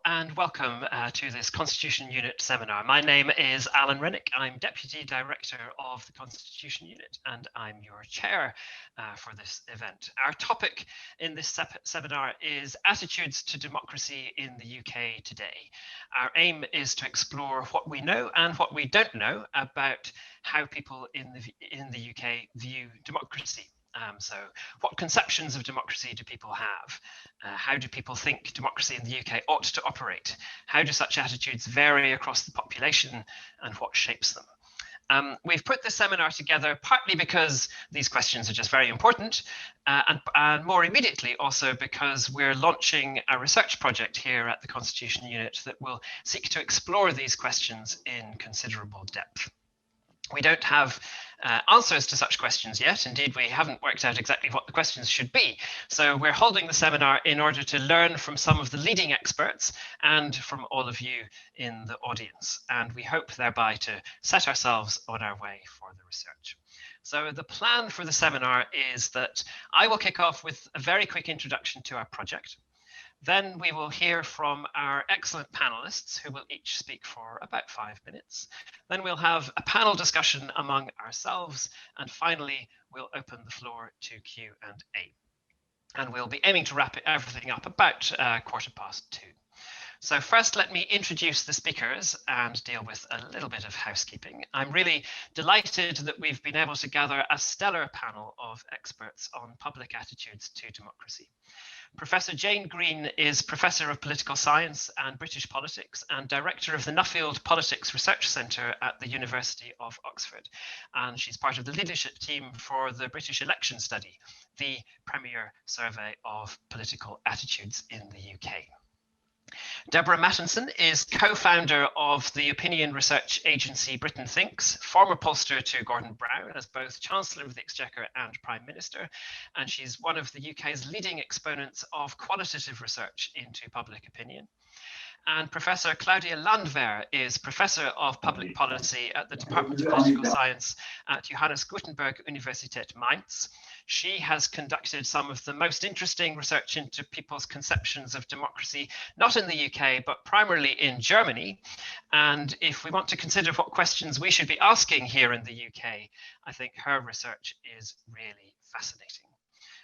and welcome to this Constitution Unit seminar. My name is Alan Renwick. I'm Deputy Director of the Constitution Unit and I'm your chair for this event. Our topic in this seminar is Attitudes to Democracy in the UK Today. Our aim is to explore what we know and what we don't know about how people in the UK view democracy. So what conceptions of democracy do people have? How do people think democracy in the UK ought to operate? How do such attitudes vary across the population and what shapes them? We've put this seminar together partly because these questions are just very important and more immediately also because we're launching a research project here at the Constitution Unit that will seek to explore these questions in considerable depth. We don't have answers to such questions yet. Indeed, we haven't worked out exactly what the questions should be. So we're holding the seminar in order to learn from some of the leading experts and from all of you in the audience. And we hope thereby to set ourselves on our way for the research. So the plan for the seminar is that I will kick off with a very quick introduction to our project. Then we will hear from our excellent panelists who will each speak for about 5 minutes. Then we'll have a panel discussion among ourselves. And finally, we'll open the floor to Q&A. And we'll be aiming to wrap everything up about 2:15. So first, let me introduce the speakers and deal with a little bit of housekeeping. I'm really delighted that we've been able to gather a stellar panel of experts on public attitudes to democracy. Professor Jane Greene is Professor of Political Science and British Politics and Director of the Nuffield Politics Research Centre at the University of Oxford. And she's part of the leadership team for the British Election Study, the premier survey of political attitudes in the UK. Deborah Mattinson is co-founder of the opinion research agency Britain Thinks, former pollster to Gordon Brown as both Chancellor of the Exchequer and Prime Minister, and she's one of the UK's leading exponents of qualitative research into public opinion. And Professor Claudia Landwehr is Professor of Public Policy at the Department of Political Science at Johannes Gutenberg Universität Mainz. She has conducted some of the most interesting research into people's conceptions of democracy, not in the UK, but primarily in Germany. And if we want to consider what questions we should be asking here in the UK, I think her research is really fascinating.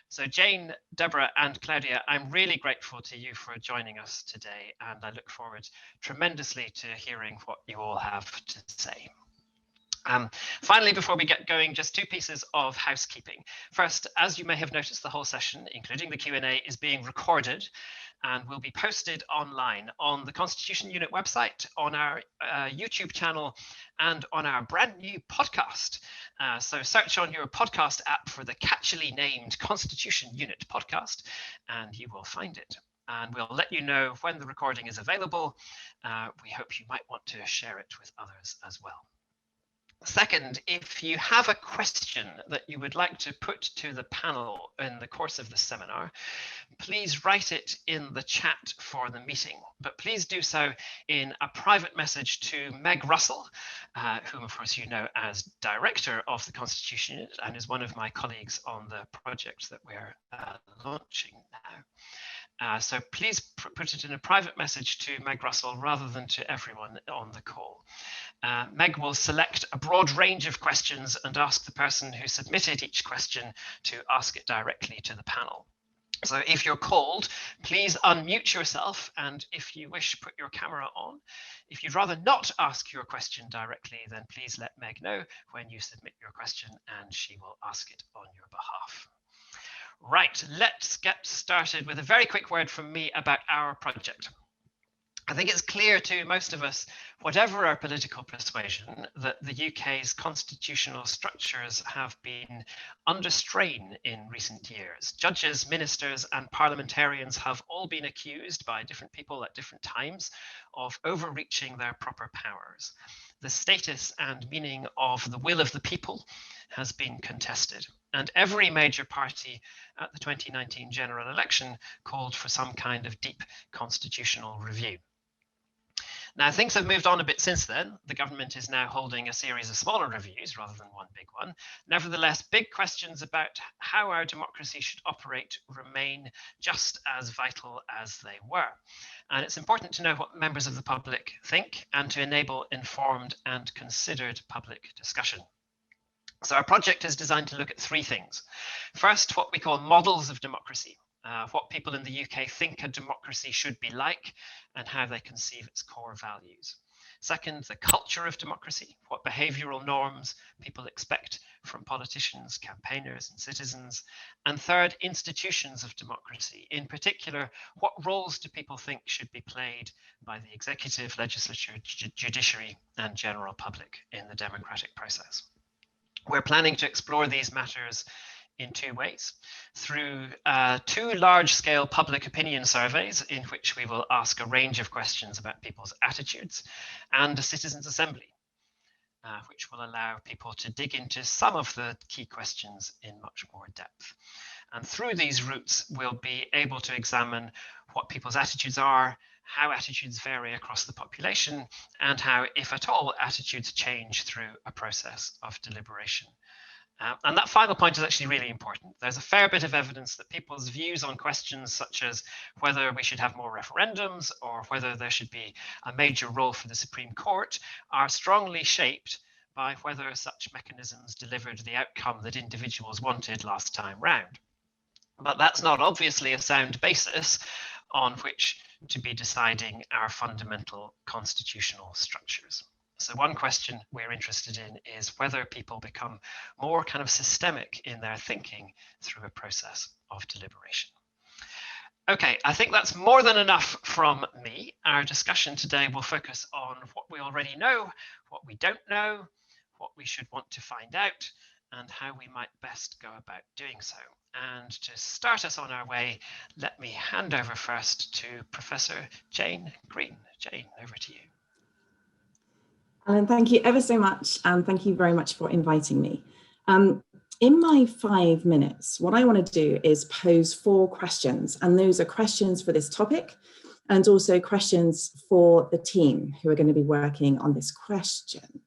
So Jane, Deborah and Claudia, I'm really grateful to you for joining us today, and I look forward tremendously to hearing what you all have to say. Finally, before we get going, just 2 pieces of housekeeping. First, as you may have noticed, the whole session, including the Q&A, is being recorded and will be posted online on the Constitution Unit website, on our YouTube channel, and on our brand new podcast. So search on your podcast app for the catchily named Constitution Unit podcast, and you will find it. And we'll let you know when the recording is available. We hope you might want to share it with others as well. Second, if you have a question that you would like to put to the panel in the course of the seminar, please write it in the chat for the meeting, but please do so in a private message to Meg Russell, whom of course you know as Director of the Constitution Unit and is one of my colleagues on the project that we're launching now. So please put it in a private message to Meg Russell rather than to everyone on the call. Meg will select a broad range of questions and ask the person who submitted each question to ask it directly to the panel. So if you're called, please unmute yourself, and if you wish, put your camera on. If you'd rather not ask your question directly, then please let Meg know when you submit your question and she will ask it on your behalf. Right, let's get started with a very quick word from me about our project. I think it's clear to most of us, whatever our political persuasion, that the UK's constitutional structures have been under strain in recent years. Judges, ministers and parliamentarians have all been accused by different people at different times of overreaching their proper powers. The status and meaning of the will of the people has been contested, and every major party at the 2019 general election called for some kind of deep constitutional review. Now, things have moved on a bit since then. The government is now holding a series of smaller reviews rather than one big one. Nevertheless, big questions about how our democracy should operate remain just as vital as they were. And it's important to know what members of the public think and to enable informed and considered public discussion. So our project is designed to look at three things. First, what we call models of democracy. What people in the UK think a democracy should be like and how they conceive its core values. Second, the culture of democracy, what behavioural norms people expect from politicians, campaigners and citizens. And third, institutions of democracy. In particular, what roles do people think should be played by the executive, legislature, judiciary and general public in the democratic process? We're planning to explore these matters in two ways, through two large-scale public opinion surveys in which we will ask a range of questions about people's attitudes, and a citizens' assembly, which will allow people to dig into some of the key questions in much more depth. And through these routes, we'll be able to examine what people's attitudes are, how attitudes vary across the population, and how, if at all, attitudes change through a process of deliberation. And that final point is actually really important. There's a fair bit of evidence that people's views on questions such as whether we should have more referendums or whether there should be a major role for the Supreme Court are strongly shaped by whether such mechanisms delivered the outcome that individuals wanted last time round. But that's not obviously a sound basis on which to be deciding our fundamental constitutional structures. So one question we're interested in is whether people become more kind of systemic in their thinking through a process of deliberation. Okay, I think that's more than enough from me. Our discussion today will focus on what we already know, what we don't know, what we should want to find out, and how we might best go about doing so. And to start us on our way, let me hand over first to Professor Jane Greene. Jane, over to you. Alan, thank you ever so much, and thank you very much for inviting me. In my 5 minutes, what I want to do is pose 4 questions, and those are questions for this topic and also questions for the team who are going to be working on this question.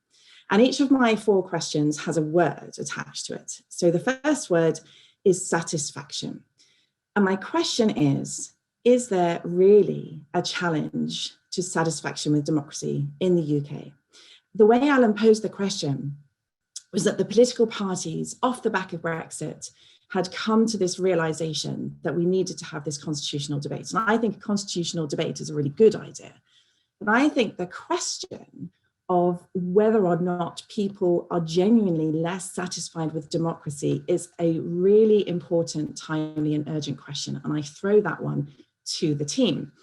And each of my 4 questions has a word attached to it. So the first word is satisfaction. And my question is there really a challenge to satisfaction with democracy in the UK? The way Alan posed the question was that the political parties off the back of Brexit had come to this realization that we needed to have this constitutional debate. And I think a constitutional debate is a really good idea. But I think the question of whether or not people are genuinely less satisfied with democracy is a really important, timely and urgent question. And I throw that one to the team.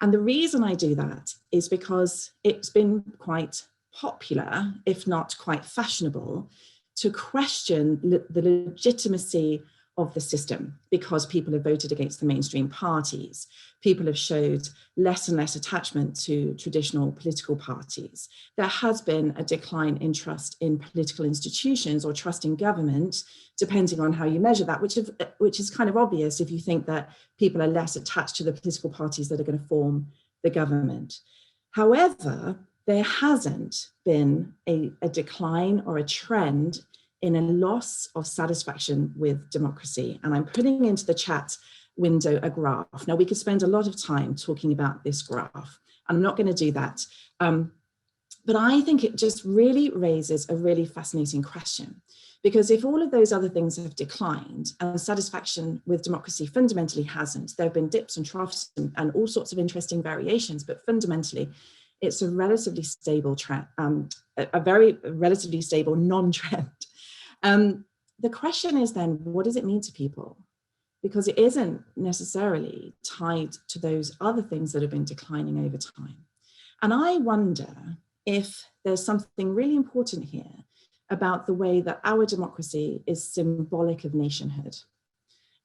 And the reason I do that is because it's been quite popular, if not quite fashionable, to question the legitimacy of the system because people have voted against the mainstream parties. People have showed less and less attachment to traditional political parties. There has been a decline in trust in political institutions or trust in government, depending on how you measure that, which is kind of obvious if you think that people are less attached to the political parties that are going to form the government. However, there hasn't been a decline or a trend in a loss of satisfaction with democracy. And I'm putting into the chat window a graph. Now, we could spend a lot of time talking about this graph. I'm not going to do that. But I think it just really raises a really fascinating question. Because if all of those other things have declined and satisfaction with democracy fundamentally hasn't, there have been dips and troughs and all sorts of interesting variations, but fundamentally, it's a relatively stable trend, a very relatively stable non-trend. The question is then, what does it mean to people? Because it isn't necessarily tied to those other things that have been declining over time. And I wonder if there's something really important here about the way that our democracy is symbolic of nationhood.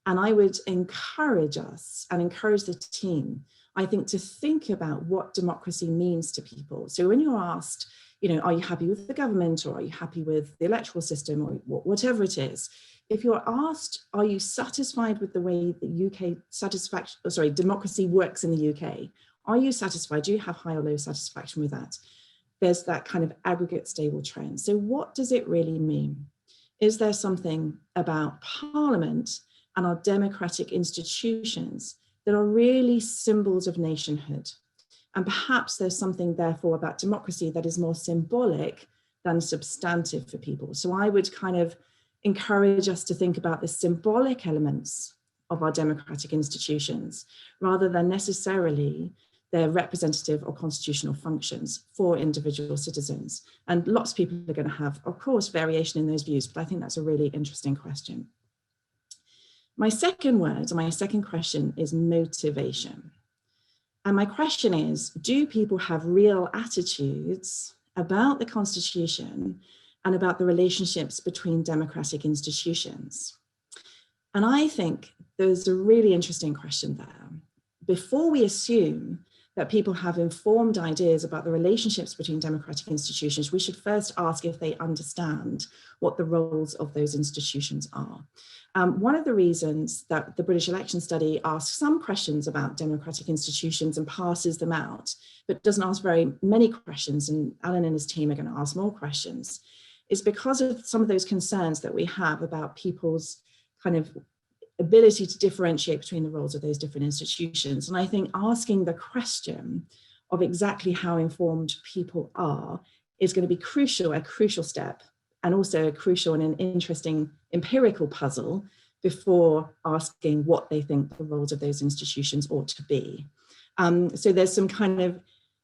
And I would encourage us and encourage the team, I think, to think about what democracy means to people. So when you're asked, you know, are you happy with the government or are you happy with the electoral system or whatever it is? If you're asked, are you satisfied with the way the democracy works in the UK? Are you satisfied? Do you have high or low satisfaction with that? There's that kind of aggregate stable trend. So what does it really mean? Is there something about Parliament and our democratic institutions that are really symbols of nationhood? And perhaps there's something, therefore, about democracy that is more symbolic than substantive for people. So I would kind of encourage us to think about the symbolic elements of our democratic institutions rather than necessarily their representative or constitutional functions for individual citizens. And lots of people are going to have, of course, variation in those views, but I think that's a really interesting question. My second word, or my second question, is motivation. And my question is, do people have real attitudes about the Constitution and about the relationships between democratic institutions? And I think there's a really interesting question there. Before we assume that people have informed ideas about the relationships between democratic institutions, we should first ask if they understand what the roles of those institutions are. One of the reasons that the British election study asks some questions about democratic institutions and passes them out, but doesn't ask very many questions, and Alan and his team are going to ask more questions, is because of some of those concerns that we have about people's kind of ability to differentiate between the roles of those different institutions. And I think asking the question of exactly how informed people are is going to be crucial, a crucial step, and also a crucial and an interesting empirical puzzle before asking what they think the roles of those institutions ought to be. So there's some kind of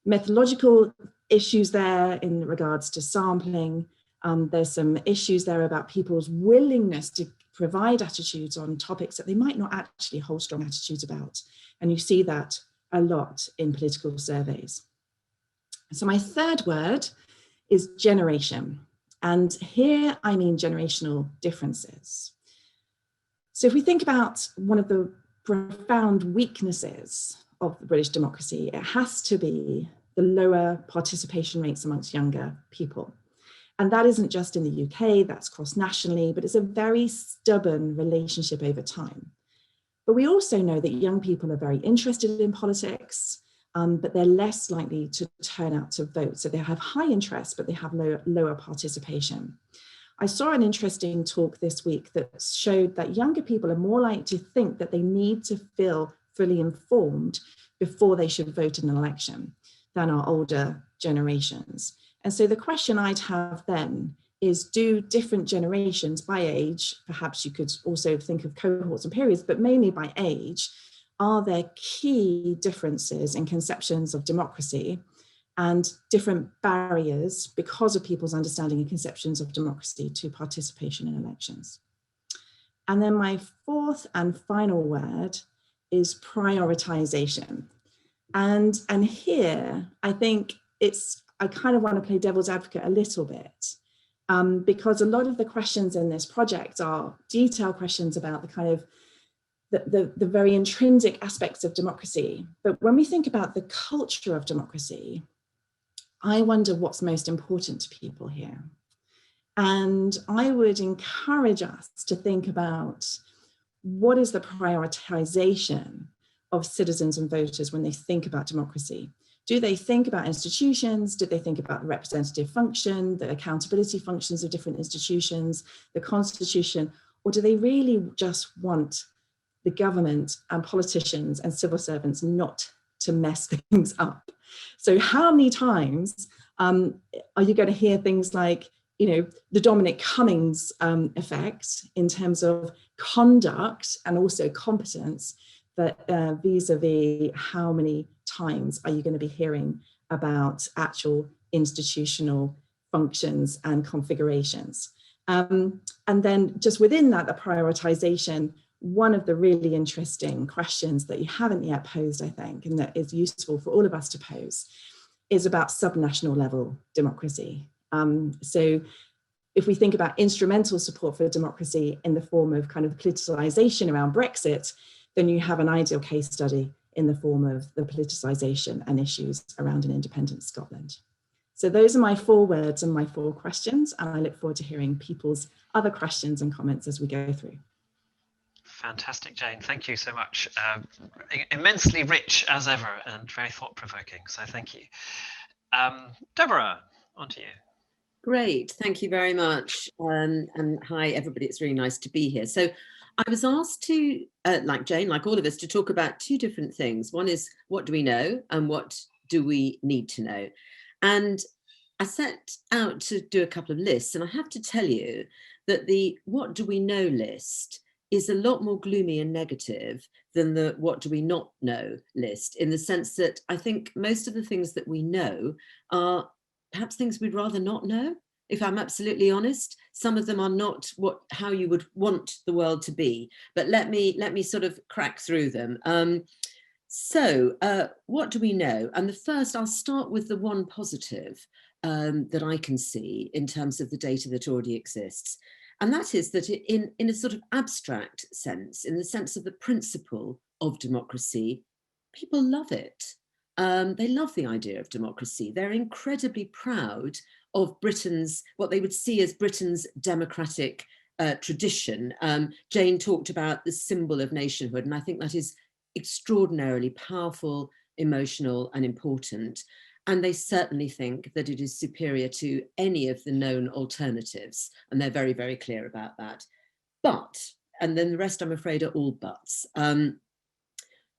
methodological issues there in regards to sampling. There's some issues there about people's willingness to provide attitudes on topics that they might not actually hold strong attitudes about. And you see that a lot in political surveys. So my third word is generation. And here I mean generational differences. So if we think about one of the profound weaknesses of the British democracy, it has to be the lower participation rates amongst younger people. And that isn't just in the UK, that's cross-nationally, but it's a very stubborn relationship over time. But we also know that young people are very interested in politics, but they're less likely to turn out to vote. So they have high interest, but they have lower participation. I saw an interesting talk this week that showed that younger people are more likely to think that they need to feel fully informed before they should vote in an election than our older generations. And so the question I'd have then is, do different generations by age, perhaps you could also think of cohorts and periods, but mainly by age, are there key differences in conceptions of democracy and different barriers because of people's understanding and conceptions of democracy to participation in elections? And then my fourth and final word is prioritization. And here, I think I kind of want to play devil's advocate a little bit, because a lot of the questions in this project are detailed questions about the kind of the very intrinsic aspects of democracy. But when we think about the culture of democracy, I wonder what's most important to people here. And I would encourage us to think about what is the prioritization of citizens and voters when they think about democracy. Do they think about institutions? Do they think about the representative function, the accountability functions of different institutions, the constitution, or do they really just want the government and politicians and civil servants not to mess things up? So how many times are you going to hear things like, the Dominic Cummings effect in terms of conduct and also competence, but vis-a-vis how many times are you going to be hearing about actual institutional functions and configurations? And then just within that, the prioritization, one of the really interesting questions that you haven't yet posed, I think, and that is useful for all of us to pose, is about subnational level democracy. So if we think about instrumental support for democracy in the form of kind of politicization around Brexit, then you have an ideal case study in the form of the politicization and issues around an independent Scotland. So those are my 4 words and my 4 questions, and I look forward to hearing people's other questions and comments as we go through. Fantastic, Jane. Thank you so much. Immensely rich as ever and very thought-provoking. So thank you. Deborah, on to you. Great, thank you very much. And hi, everybody. It's really nice to be here. So I was asked to, like Jane, like all of us, to talk about two different things. One is, what do we know and what do we need to know? And I set out to do a couple of lists, and I have to tell you that the what do we know list is a lot more gloomy and negative than the what do we not know list, in the sense that I think most of the things that we know are perhaps things we'd rather not know, if I'm absolutely honest. Some of them are not how you would want the world to be, but let me sort of crack through them. So what do we know? And the first, I'll start with the one positive that I can see in terms of the data that already exists. And that is that in a sort of abstract sense, in the sense of the principle of democracy, people love it. They love the idea of democracy. They're incredibly proud of Britain's, what they would see as Britain's democratic tradition. Jane talked about the symbol of nationhood, and I think that is extraordinarily powerful, emotional, and important. And they certainly think that it is superior to any of the known alternatives. And they're very, very clear about that. But, and then the rest, I'm afraid, are all buts.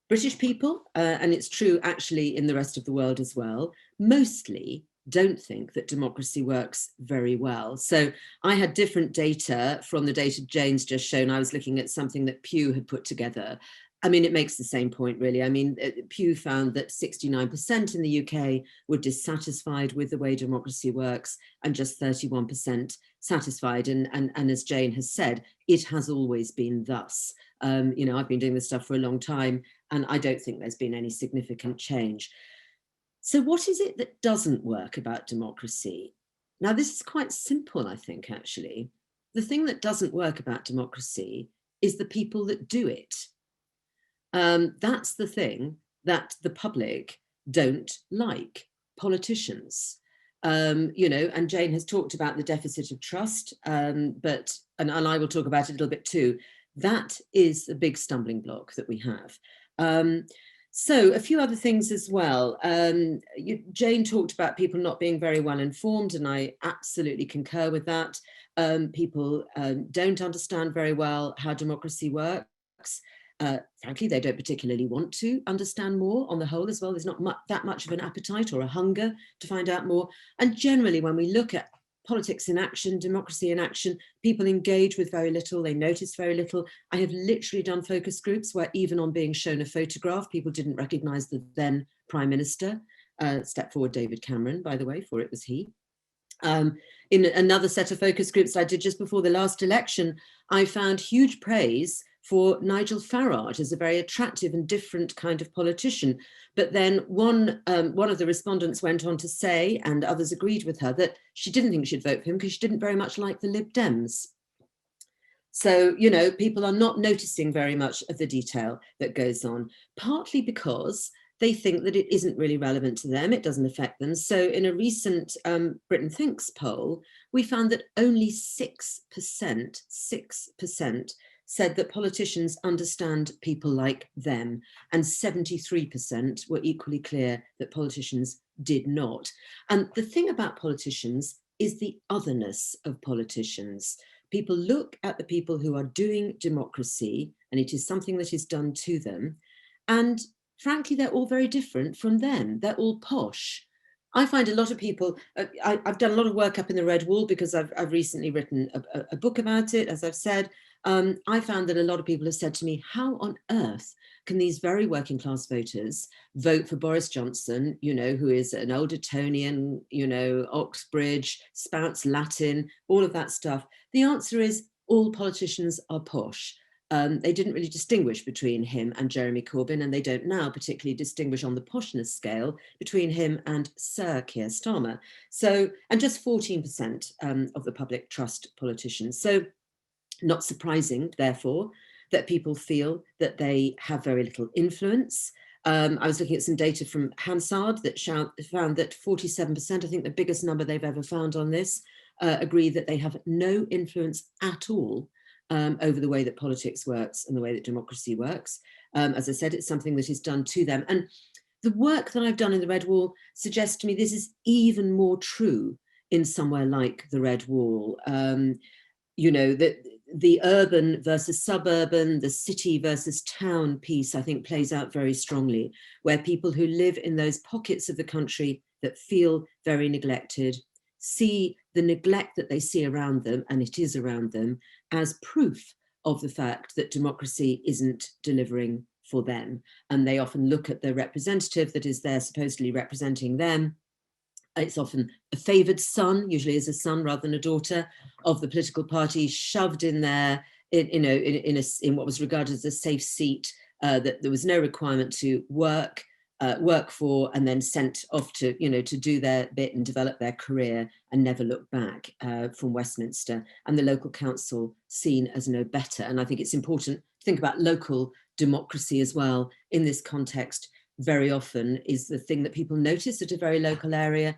British people, and it's true actually in the rest of the world as well, mostly don't think that democracy works very well. So I had different data from the data Jane's just shown. I was looking at something that Pew had put together. I mean, it makes the same point, really. I mean, Pew found that 69% in the UK were dissatisfied with the way democracy works and just 31% satisfied. And as Jane has said, it has always been thus. You know, I've been doing this stuff for a long time, and I don't think there's been any significant change. So what is it that doesn't work about democracy? Now, this is quite simple, I think, actually. The thing that doesn't work about democracy is the people that do it. That's the thing that the public don't like, politicians. You know, and Jane has talked about the deficit of trust, and I will talk about it a little bit too. That is a big stumbling block that we have. So a few other things as well. Jane talked about people not being very well informed, and I absolutely concur with that. People don't understand very well how democracy works. Frankly, they don't particularly want to understand more on the whole as well. There's not that much of an appetite or a hunger to find out more. And generally, when we look at politics in action, democracy in action, people engage with very little, they notice very little. I have literally done focus groups where even on being shown a photograph, people didn't recognise the then Prime Minister. Step forward, David Cameron, by the way, for it was he. In another set of focus groups I did just before the last election, I found huge praise for Nigel Farage as a very attractive and different kind of politician. But then one of the respondents went on to say, and others agreed with her, that she didn't think she'd vote for him because she didn't very much like the Lib Dems. So, you know, people are not noticing very much of the detail that goes on, partly because they think that it isn't really relevant to them, it doesn't affect them. So in a recent Britain Thinks poll, we found that only 6% said that politicians understand people like them, and 73% were equally clear that politicians did not. And the thing about politicians is the otherness of politicians. People look at the people who are doing democracy, and it is something that is done to them, and frankly, they're all very different from them. They're all posh. I find a lot of people, I've done a lot of work up in the Red Wall because I've recently written a book about it, as I've said. I found that a lot of people have said to me, how on earth can these very working class voters vote for Boris Johnson, you know, who is an old Etonian, you know, Oxbridge, spouts Latin, all of that stuff? The answer is all politicians are posh. They didn't really distinguish between him and Jeremy Corbyn, and they don't now particularly distinguish on the poshness scale between him and Sir Keir Starmer. So, and just 14% of the public trust politicians. So not surprising, therefore, that people feel that they have very little influence. I was looking at some data from Hansard that found that 47%, I think the biggest number they've ever found on this, agree that they have no influence at all over the way that politics works and the way that democracy works. As I said, it's something that is done to them. And the work that I've done in the Red Wall suggests to me this is even more true in somewhere like the Red Wall. You know, that the urban versus suburban, the city versus town piece, I think, plays out very strongly, where people who live in those pockets of the country that feel very neglected see the neglect that they see around them, and it is around them, as proof of the fact that democracy isn't delivering for them. And they often look at the representative that is there supposedly representing them. It's often a favoured son, usually as a son rather than a daughter, of the political party, shoved in there in what was regarded as a safe seat, that there was no requirement to work for, and then sent off to, you know, to do their bit and develop their career and never look back from Westminster, and the local council seen as no better. And I think it's important to think about local democracy as well in this context. Very often is the thing that people notice at a very local area,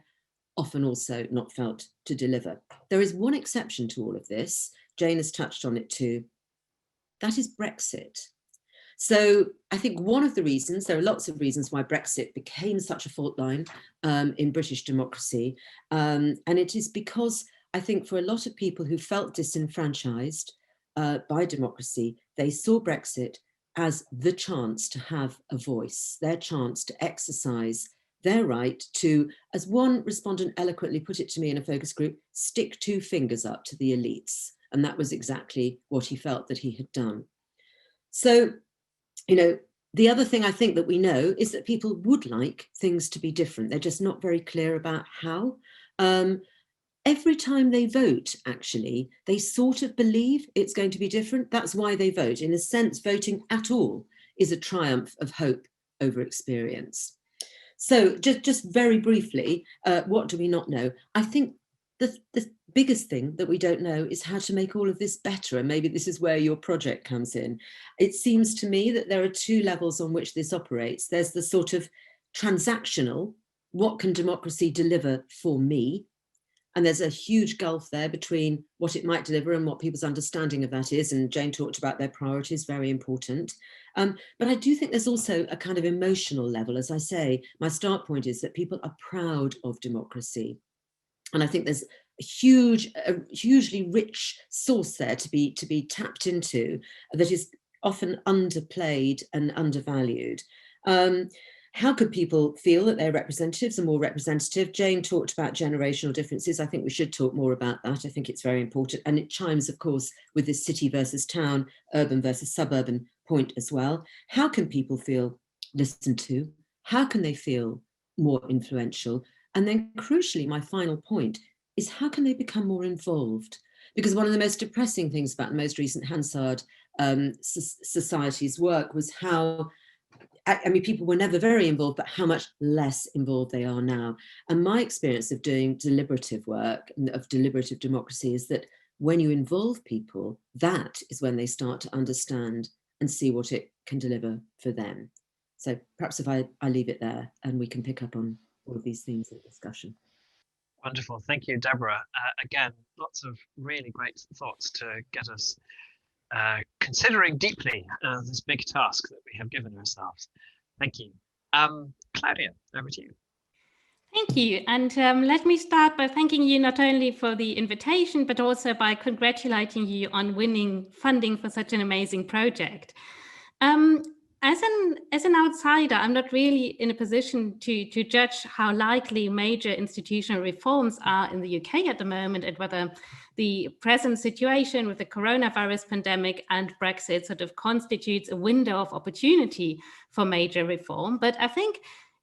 often also not felt to deliver. There is one exception to all of this. Jane has touched on it too. That is Brexit. So I think one of the reasons, there are lots of reasons why Brexit became such a fault line in British democracy. And it is because I think for a lot of people who felt disenfranchised by democracy, they saw Brexit as the chance to have a voice, their chance to exercise their right to, as one respondent eloquently put it to me in a focus group, stick two fingers up to the elites. And that was exactly what he felt that he had done. So, you know, the other thing I think that we know is that people would like things to be different. They're just not very clear about how. Every time they vote, actually, they sort of believe it's going to be different. That's why they vote. In a sense, voting at all is a triumph of hope over experience. So just very briefly, what do we not know? I think the biggest thing that we don't know is how to make all of this better. And maybe this is where your project comes in. It seems to me that there are two levels on which this operates. There's the sort of transactional, what can democracy deliver for me? And there's a huge gulf there between what it might deliver and what people's understanding of that is. And Jane talked about their priorities, very important. But I do think there's also a kind of emotional level. As I say, my start point is that people are proud of democracy. And I think there's a hugely rich source there to be tapped into that is often underplayed and undervalued. How could people feel that their representatives are more representative? Jane talked about generational differences. I think we should talk more about that. I think it's very important. And it chimes, of course, with this city versus town, urban versus suburban point as well. How can people feel listened to? How can they feel more influential? And then crucially, my final point is how can they become more involved? Because one of the most depressing things about the most recent Hansard Society's work was how, I mean, people were never very involved, but how much less involved they are now. And my experience of doing deliberative work, of deliberative democracy, is that when you involve people, that is when they start to understand and see what it can deliver for them. So perhaps if I leave it there and we can pick up on all of these things in discussion. Wonderful. Thank you, Deborah. Again, lots of really great thoughts to get us considering deeply this big task that we have given ourselves. Thank you. Claudia, over to you. Thank you. And let me start by thanking you not only for the invitation, but also by congratulating you on winning funding for such an amazing project. As an outsider, I'm not really in a position to judge how likely major institutional reforms are in the UK at the moment, and whether the present situation with the coronavirus pandemic and Brexit sort of constitutes a window of opportunity for major reform. But I think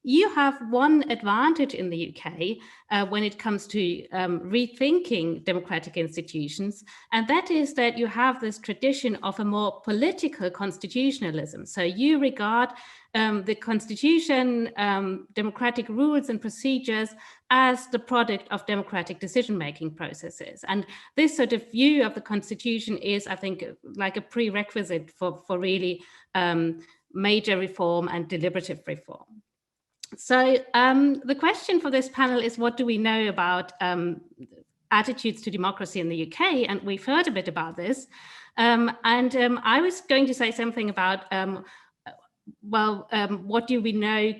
you have one advantage in the UK when it comes to rethinking democratic institutions, and that is that you have this tradition of a more political constitutionalism. So you regard the constitution, democratic rules and procedures as the product of democratic decision-making processes. And this sort of view of the constitution is, I think, like a prerequisite for really major reform and deliberative reform. So the question for this panel is, what do we know about attitudes to democracy in the UK, and we've heard a bit about this. I was going to say something about what do we know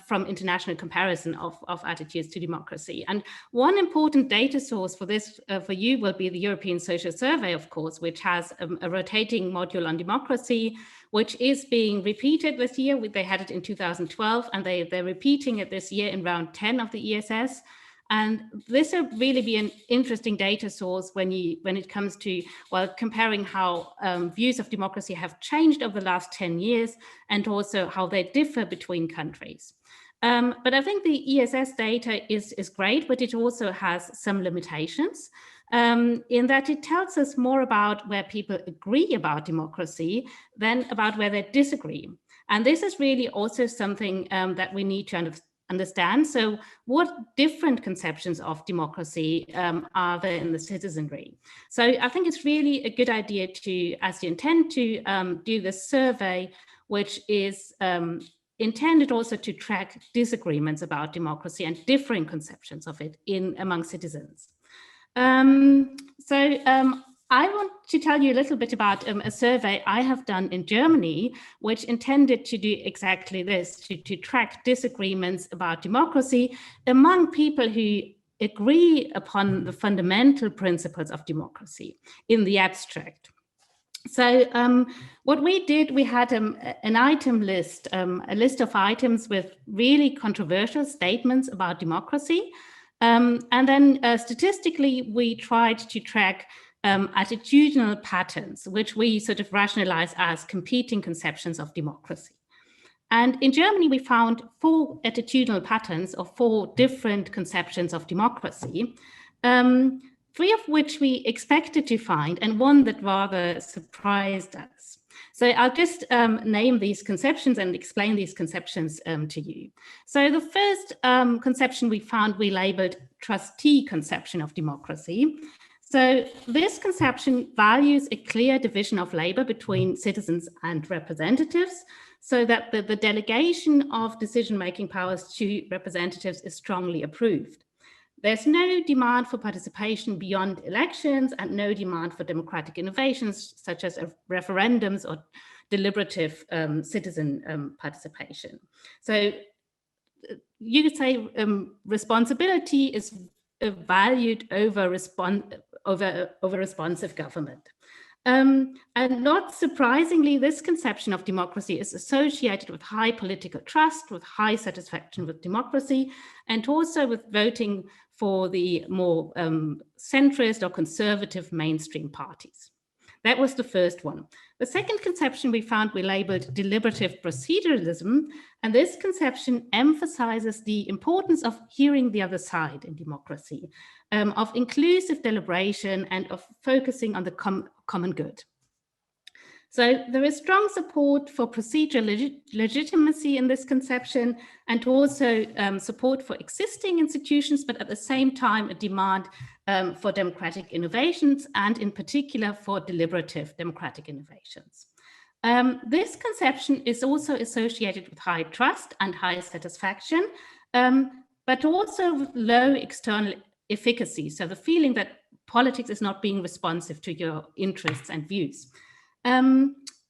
from international comparison of attitudes to democracy? And one important data source for this for you will be the European Social Survey, of course, which has a rotating module on democracy, which is being repeated this year. They had it in 2012, and they're repeating it this year in round 10 of the ESS. And this will really be an interesting data source when it comes to, well, comparing how views of democracy have changed over the last 10 years and also how they differ between countries. But I think the ESS data is great, but it also has some limitations in that it tells us more about where people agree about democracy than about where they disagree. And this is really also something that we need to understand. So what different conceptions of democracy are there in the citizenry? So I think it's really a good idea to, as you intend to do this survey, which is intended also to track disagreements about democracy and differing conceptions of it among citizens. I want to tell you a little bit about a survey I have done in Germany, which intended to do exactly this, to track disagreements about democracy among people who agree upon the fundamental principles of democracy in the abstract. So what we did, we had an item list, a list of items with really controversial statements about democracy. And then statistically, we tried to track attitudinal patterns, which we sort of rationalize as competing conceptions of democracy. And in Germany, we found 4 attitudinal patterns of 4 different conceptions of democracy, 3 of which we expected to find, and 1 that rather surprised us. So I'll just name these conceptions and explain these conceptions to you. So the first conception we found, we labeled trustee conception of democracy. So this conception values a clear division of labor between citizens and representatives, so that the delegation of decision-making powers to representatives is strongly approved. There's no demand for participation beyond elections and no demand for democratic innovations, such as referendums or deliberative citizen participation. So you could say responsibility is valued over responsive government. And not surprisingly, this conception of democracy is associated with high political trust, with high satisfaction with democracy, and also with voting for the more centrist or conservative mainstream parties. That was the first one. The second conception we found we labeled deliberative proceduralism, and this conception emphasizes the importance of hearing the other side in democracy, of inclusive deliberation and of focusing on the common good. So there is strong support for procedural legitimacy in this conception, and also support for existing institutions, but at the same time a demand for democratic innovations, and in particular for deliberative democratic innovations. This conception is also associated with high trust and high satisfaction, but also with low external efficacy. So the feeling that politics is not being responsive to your interests and views.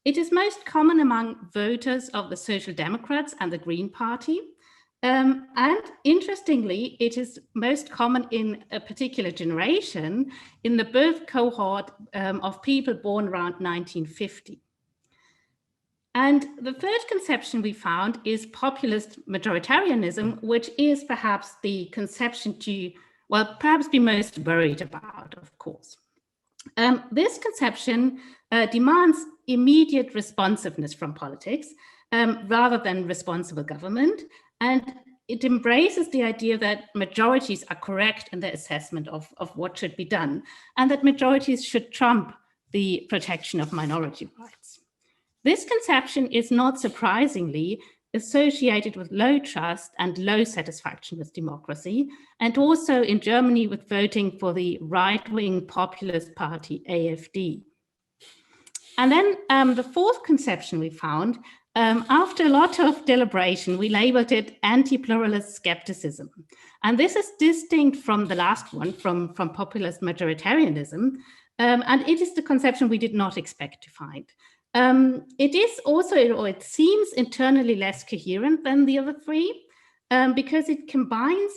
It is most common among voters of the Social Democrats and the Green Party. And interestingly, it is most common in a particular generation, in the birth cohort of people born around 1950. And the third conception we found is populist majoritarianism, which is perhaps the conception to, well, perhaps be most worried about, of course. This conception demands immediate responsiveness from politics rather than responsible government. And it embraces the idea that majorities are correct in their assessment of what should be done, and that majorities should trump the protection of minority rights. This conception is not surprisingly associated with low trust and low satisfaction with democracy, and also in Germany with voting for the right-wing populist party AfD. And then the fourth conception we found After a lot of deliberation, we labeled it Anti-Pluralist Skepticism. And this is distinct from the last one, from Populist Majoritarianism. And it is the conception we did not expect to find. It is also, or it seems internally less coherent than the other three, because it combines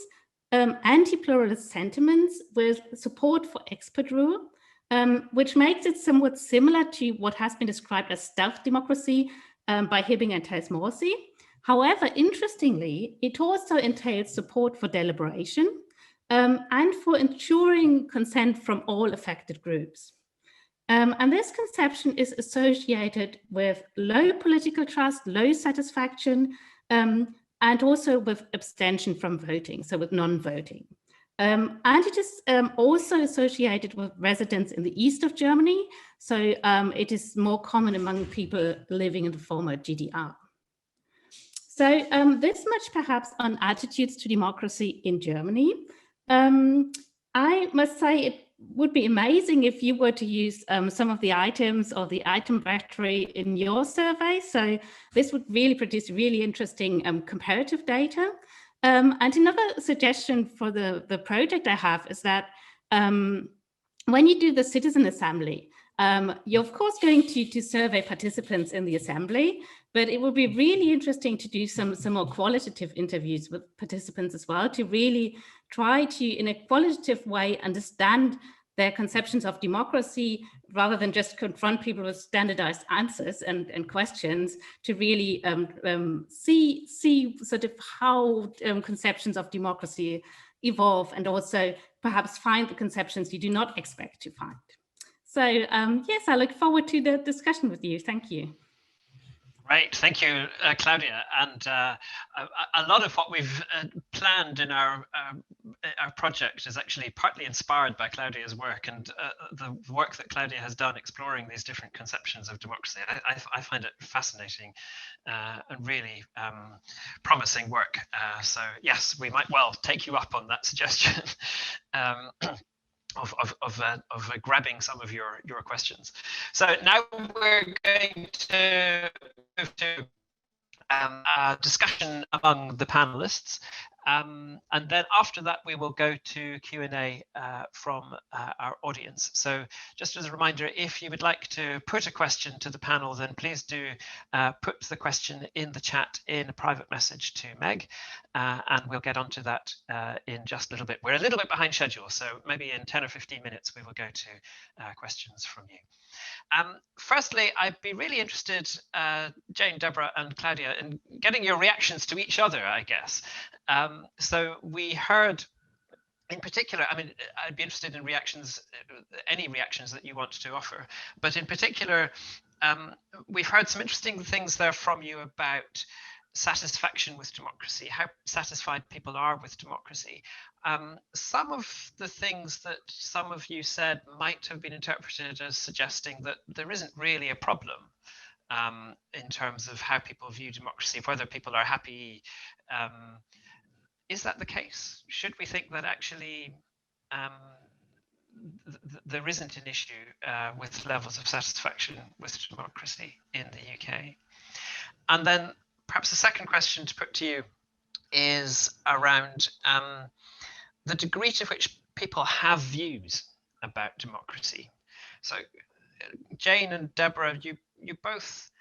anti-pluralist sentiments with support for expert rule, which makes it somewhat similar to what has been described as stealth democracy by Hibbing and Tales-Morsi. However, interestingly, it also entails support for deliberation and for ensuring consent from all affected groups. And this conception is associated with low political trust, low satisfaction, and also with abstention from voting, so with non-voting. And it is also associated with residents in the east of Germany, so it is more common among people living in the former GDR. So this much perhaps on attitudes to democracy in Germany. I must say it would be amazing if you were to use some of the items or the item battery in your survey. So this would really produce really interesting comparative data. And another suggestion for the project I have is that when you do the citizen assembly, you're of course going to survey participants in the assembly, but it would be really interesting to do some more qualitative interviews with participants as well, to really try to, in a qualitative way, understand their conceptions of democracy, rather than just confront people with standardized answers and questions, to really see sort of how conceptions of democracy evolve, and also perhaps find the conceptions you do not expect to find. So yes, I look forward to the discussion with you. Thank you. Great, thank you, Claudia. And a lot of what we've planned in our project is actually partly inspired by Claudia's work, and the work that Claudia has done exploring these different conceptions of democracy. I find it fascinating and really promising work. So yes, we might well take you up on that suggestion. Of grabbing some of your questions. So now we're going to move to a discussion among the panelists. And then after that, we will go to Q&A from our audience. So just as a reminder, if you would like to put a question to the panel, then please do put the question in the chat in a private message to Meg, and we'll get onto that in just a little bit. We're a little bit behind schedule, so maybe in 10 or 15 minutes, we will go to questions from you. Firstly, I'd be really interested, Jane, Deborah, and Claudia, in getting your reactions to each other, I guess. So we heard, in particular, I mean, I'd be interested in reactions, any reactions that you want to offer, but in particular, we've heard some interesting things there from you about satisfaction with democracy, how satisfied people are with democracy. Some of the things that some of you said might have been interpreted as suggesting that there isn't really a problem in terms of how people view democracy, whether people are happy. Is that the case? Should we think that actually there isn't an issue with levels of satisfaction with democracy in the UK? And then perhaps the second question to put to you is around the degree to which people have views about democracy. So Jane and Deborah, you both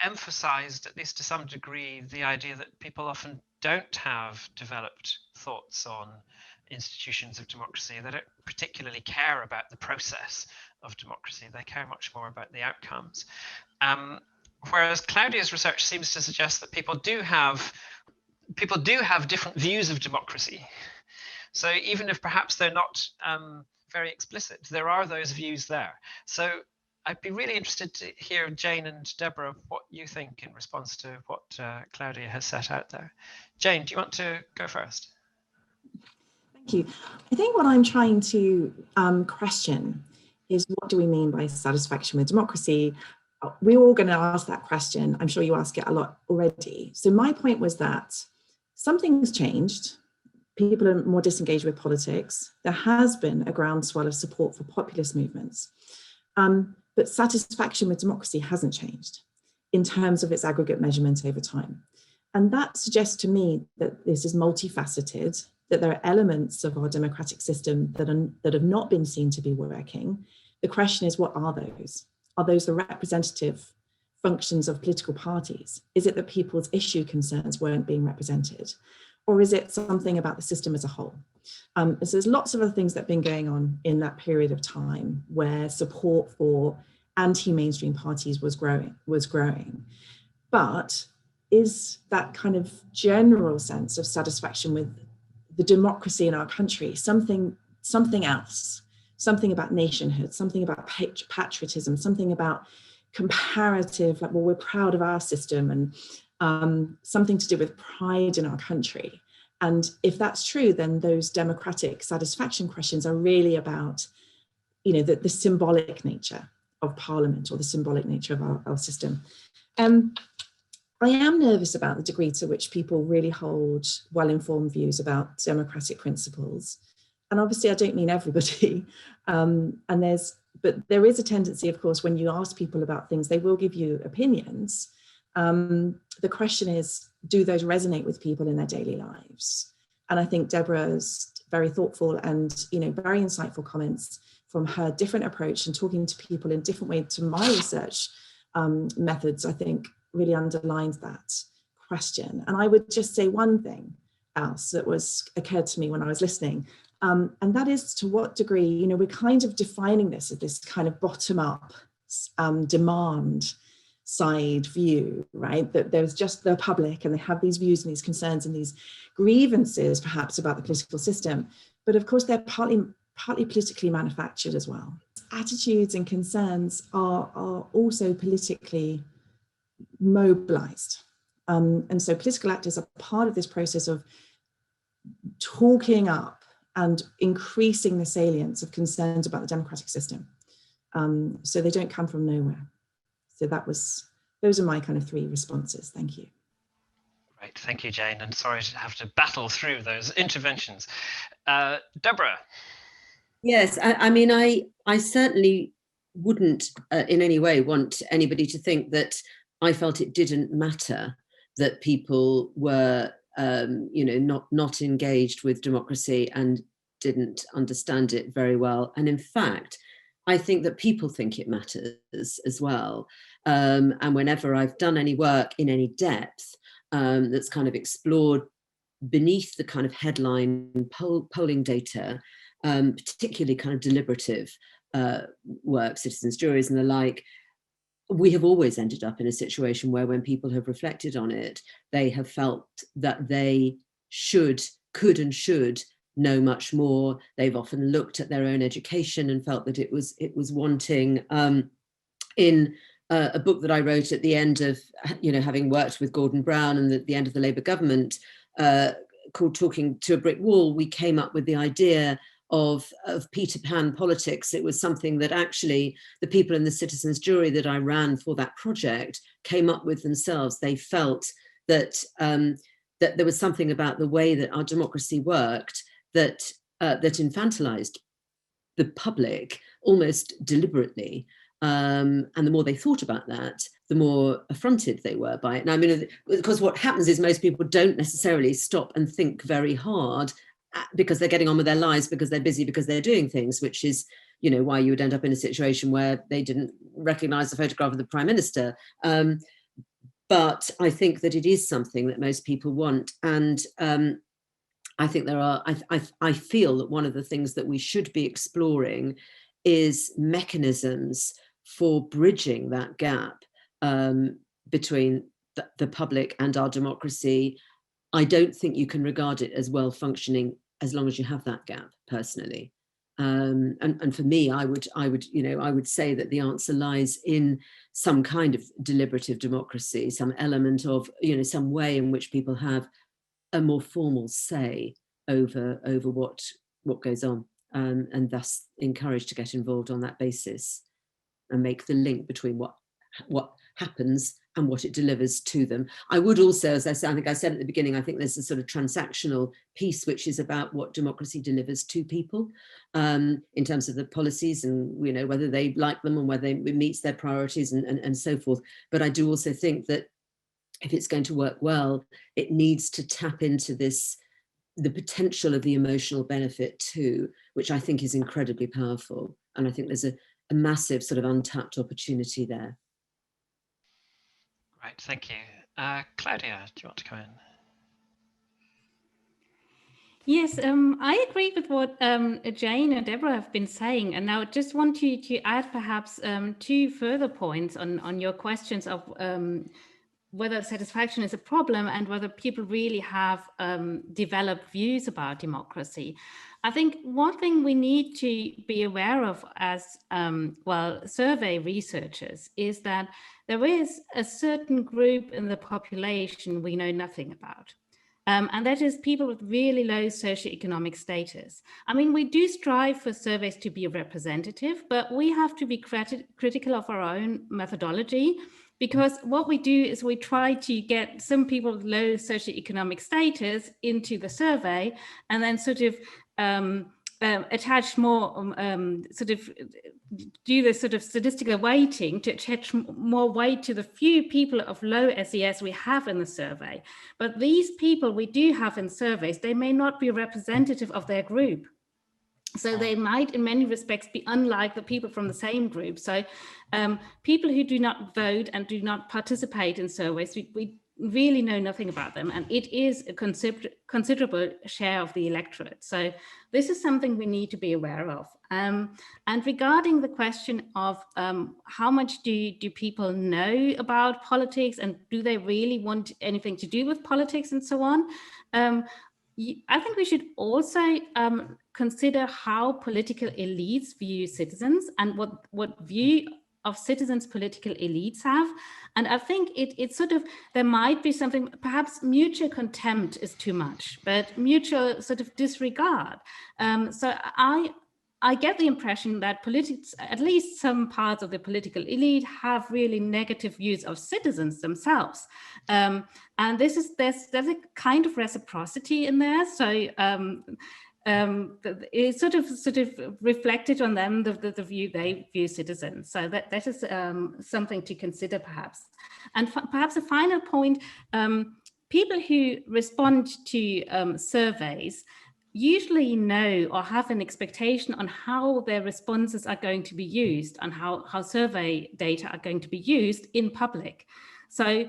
emphasized, at least to some degree, the idea that people often don't have developed thoughts on institutions of democracy. They don't particularly care about the process of democracy. They care much more about the outcomes. Whereas Claudia's research seems to suggest that people do have different views of democracy. So even if perhaps they're not very explicit, there are those views there. So I'd be really interested to hear, Jane and Deborah, what you think in response to what Claudia has set out there. Jane, do you want to go first? Thank you. I think what I'm trying to question is, what do we mean by satisfaction with democracy? We're all going to ask that question. I'm sure you ask it a lot already. So my point was that something's changed. People are more disengaged with politics. There has been a groundswell of support for populist movements. But satisfaction with democracy hasn't changed. in terms of its aggregate measurement over time. And that suggests to me that this is multifaceted, that there are elements of our democratic system that have not been seen to be working. The question is, what are those? Are those the representative functions of political parties? Is it that people's issue concerns weren't being represented? Or is it something about the system as a whole? So there's lots of other things that have been going on in that period of time where support for anti-mainstream parties was growing. But is that kind of general sense of satisfaction with the democracy in our country something else, something about nationhood, something about patriotism, something about comparative, like, well, we're proud of our system, and something to do with pride in our country? And if that's true, then those democratic satisfaction questions are really about, you know, the symbolic nature of Parliament, or the symbolic nature of our system. I am nervous about the degree to which people really hold well-informed views about democratic principles. And obviously I don't mean everybody. But there is a tendency, of course, when you ask people about things, they will give you opinions. The question is, do those resonate with people in their daily lives? And I think Deborah's very thoughtful and, you know, very insightful comments from her different approach and talking to people in different ways to my research methods, I think really underlines that question. And I would just say one thing else that occurred to me when I was listening, and that is, to what degree, you know, we're kind of defining this as this kind of bottom-up demand side view, right? That there's just the public and they have these views and these concerns and these grievances perhaps about the political system. But of course, they're partly politically manufactured as well. Attitudes and concerns are also politically mobilized. And so political actors are part of this process of talking up and increasing the salience of concerns about the democratic system. So they don't come from nowhere. So those are my kind of three responses. Thank you. Great, thank you, Jane, and sorry to have to battle through those interventions. Deborah. Yes, I mean, I certainly wouldn't in any way want anybody to think that I felt it didn't matter that people were, you know, not engaged with democracy and didn't understand it very well. And in fact, I think that people think it matters as well. And whenever I've done any work in any depth that's kind of explored beneath the kind of headline polling data, particularly kind of deliberative work, citizens' juries and the like, we have always ended up in a situation where when people have reflected on it, they have felt that they could and should know much more. They've often looked at their own education and felt that it was wanting. In a book that I wrote at the end of, you know, having worked with Gordon Brown and at the end of the Labour government, called Talking to a Brick Wall, we came up with the idea of Peter Pan politics. It was something that actually the people in the citizens' jury that I ran for that project came up with themselves. They felt that that there was something about the way that our democracy worked that infantilized the public almost deliberately. And the more they thought about that, the more affronted they were by it. And I mean, because what happens is most people don't necessarily stop and think very hard because they're getting on with their lives, because they're busy, because they're doing things, which is, you know, why you would end up in a situation where they didn't recognize the photograph of the Prime Minister. But I think that it is something that most people want. And I think I feel that one of the things that we should be exploring is mechanisms for bridging that gap between the public and our democracy. I don't think you can regard it as well functioning as long as you have that gap, personally. And for me, I would say that the answer lies in some kind of deliberative democracy, some element of, you know, some way in which people have a more formal say over what goes on, and thus encouraged to get involved on that basis and make the link between what happens and what it delivers to them. I would also, as I said, I think I said at the beginning, I think there's a sort of transactional piece which is about what democracy delivers to people in terms of the policies and, you know, whether they like them and whether it meets their priorities and so forth. But I do also think that if it's going to work well, it needs to tap into this, the potential of the emotional benefit too, which I think is incredibly powerful. And I think there's a massive sort of untapped opportunity there. Right, thank you. Claudia, do you want to come in? Yes, I agree with what Jane and Deborah have been saying, and now just want to add perhaps 2 further points on your questions of whether satisfaction is a problem and whether people really have developed views about democracy. I think one thing we need to be aware of as survey researchers is that there is a certain group in the population we know nothing about. And that is people with really low socioeconomic status. I mean, we do strive for surveys to be representative, but we have to be critical of our own methodology, because what we do is we try to get some people with low socioeconomic status into the survey and then sort of attach more, do this sort of statistical weighting to attach more weight to the few people of low SES we have in the survey. But these people we do have in surveys, they may not be representative of their group. So they might, in many respects, be unlike the people from the same group. So people who do not vote and do not participate in surveys, we really know nothing about them. And it is a considerable share of the electorate. So this is something we need to be aware of. And regarding the question of how much do people know about politics and do they really want anything to do with politics and so on, I think we should also consider how political elites view citizens and what view of citizens political elites have. And I think it's sort of, there might be something, perhaps mutual contempt is too much, but mutual sort of disregard. So I get the impression that politics, at least some parts of the political elite, have really negative views of citizens themselves. And there's a kind of reciprocity in there. So it's sort of reflected on them, the view they view citizens. So that is something to consider perhaps. And perhaps a final point, people who respond to surveys usually know or have an expectation on how their responses are going to be used and how survey data are going to be used in public. So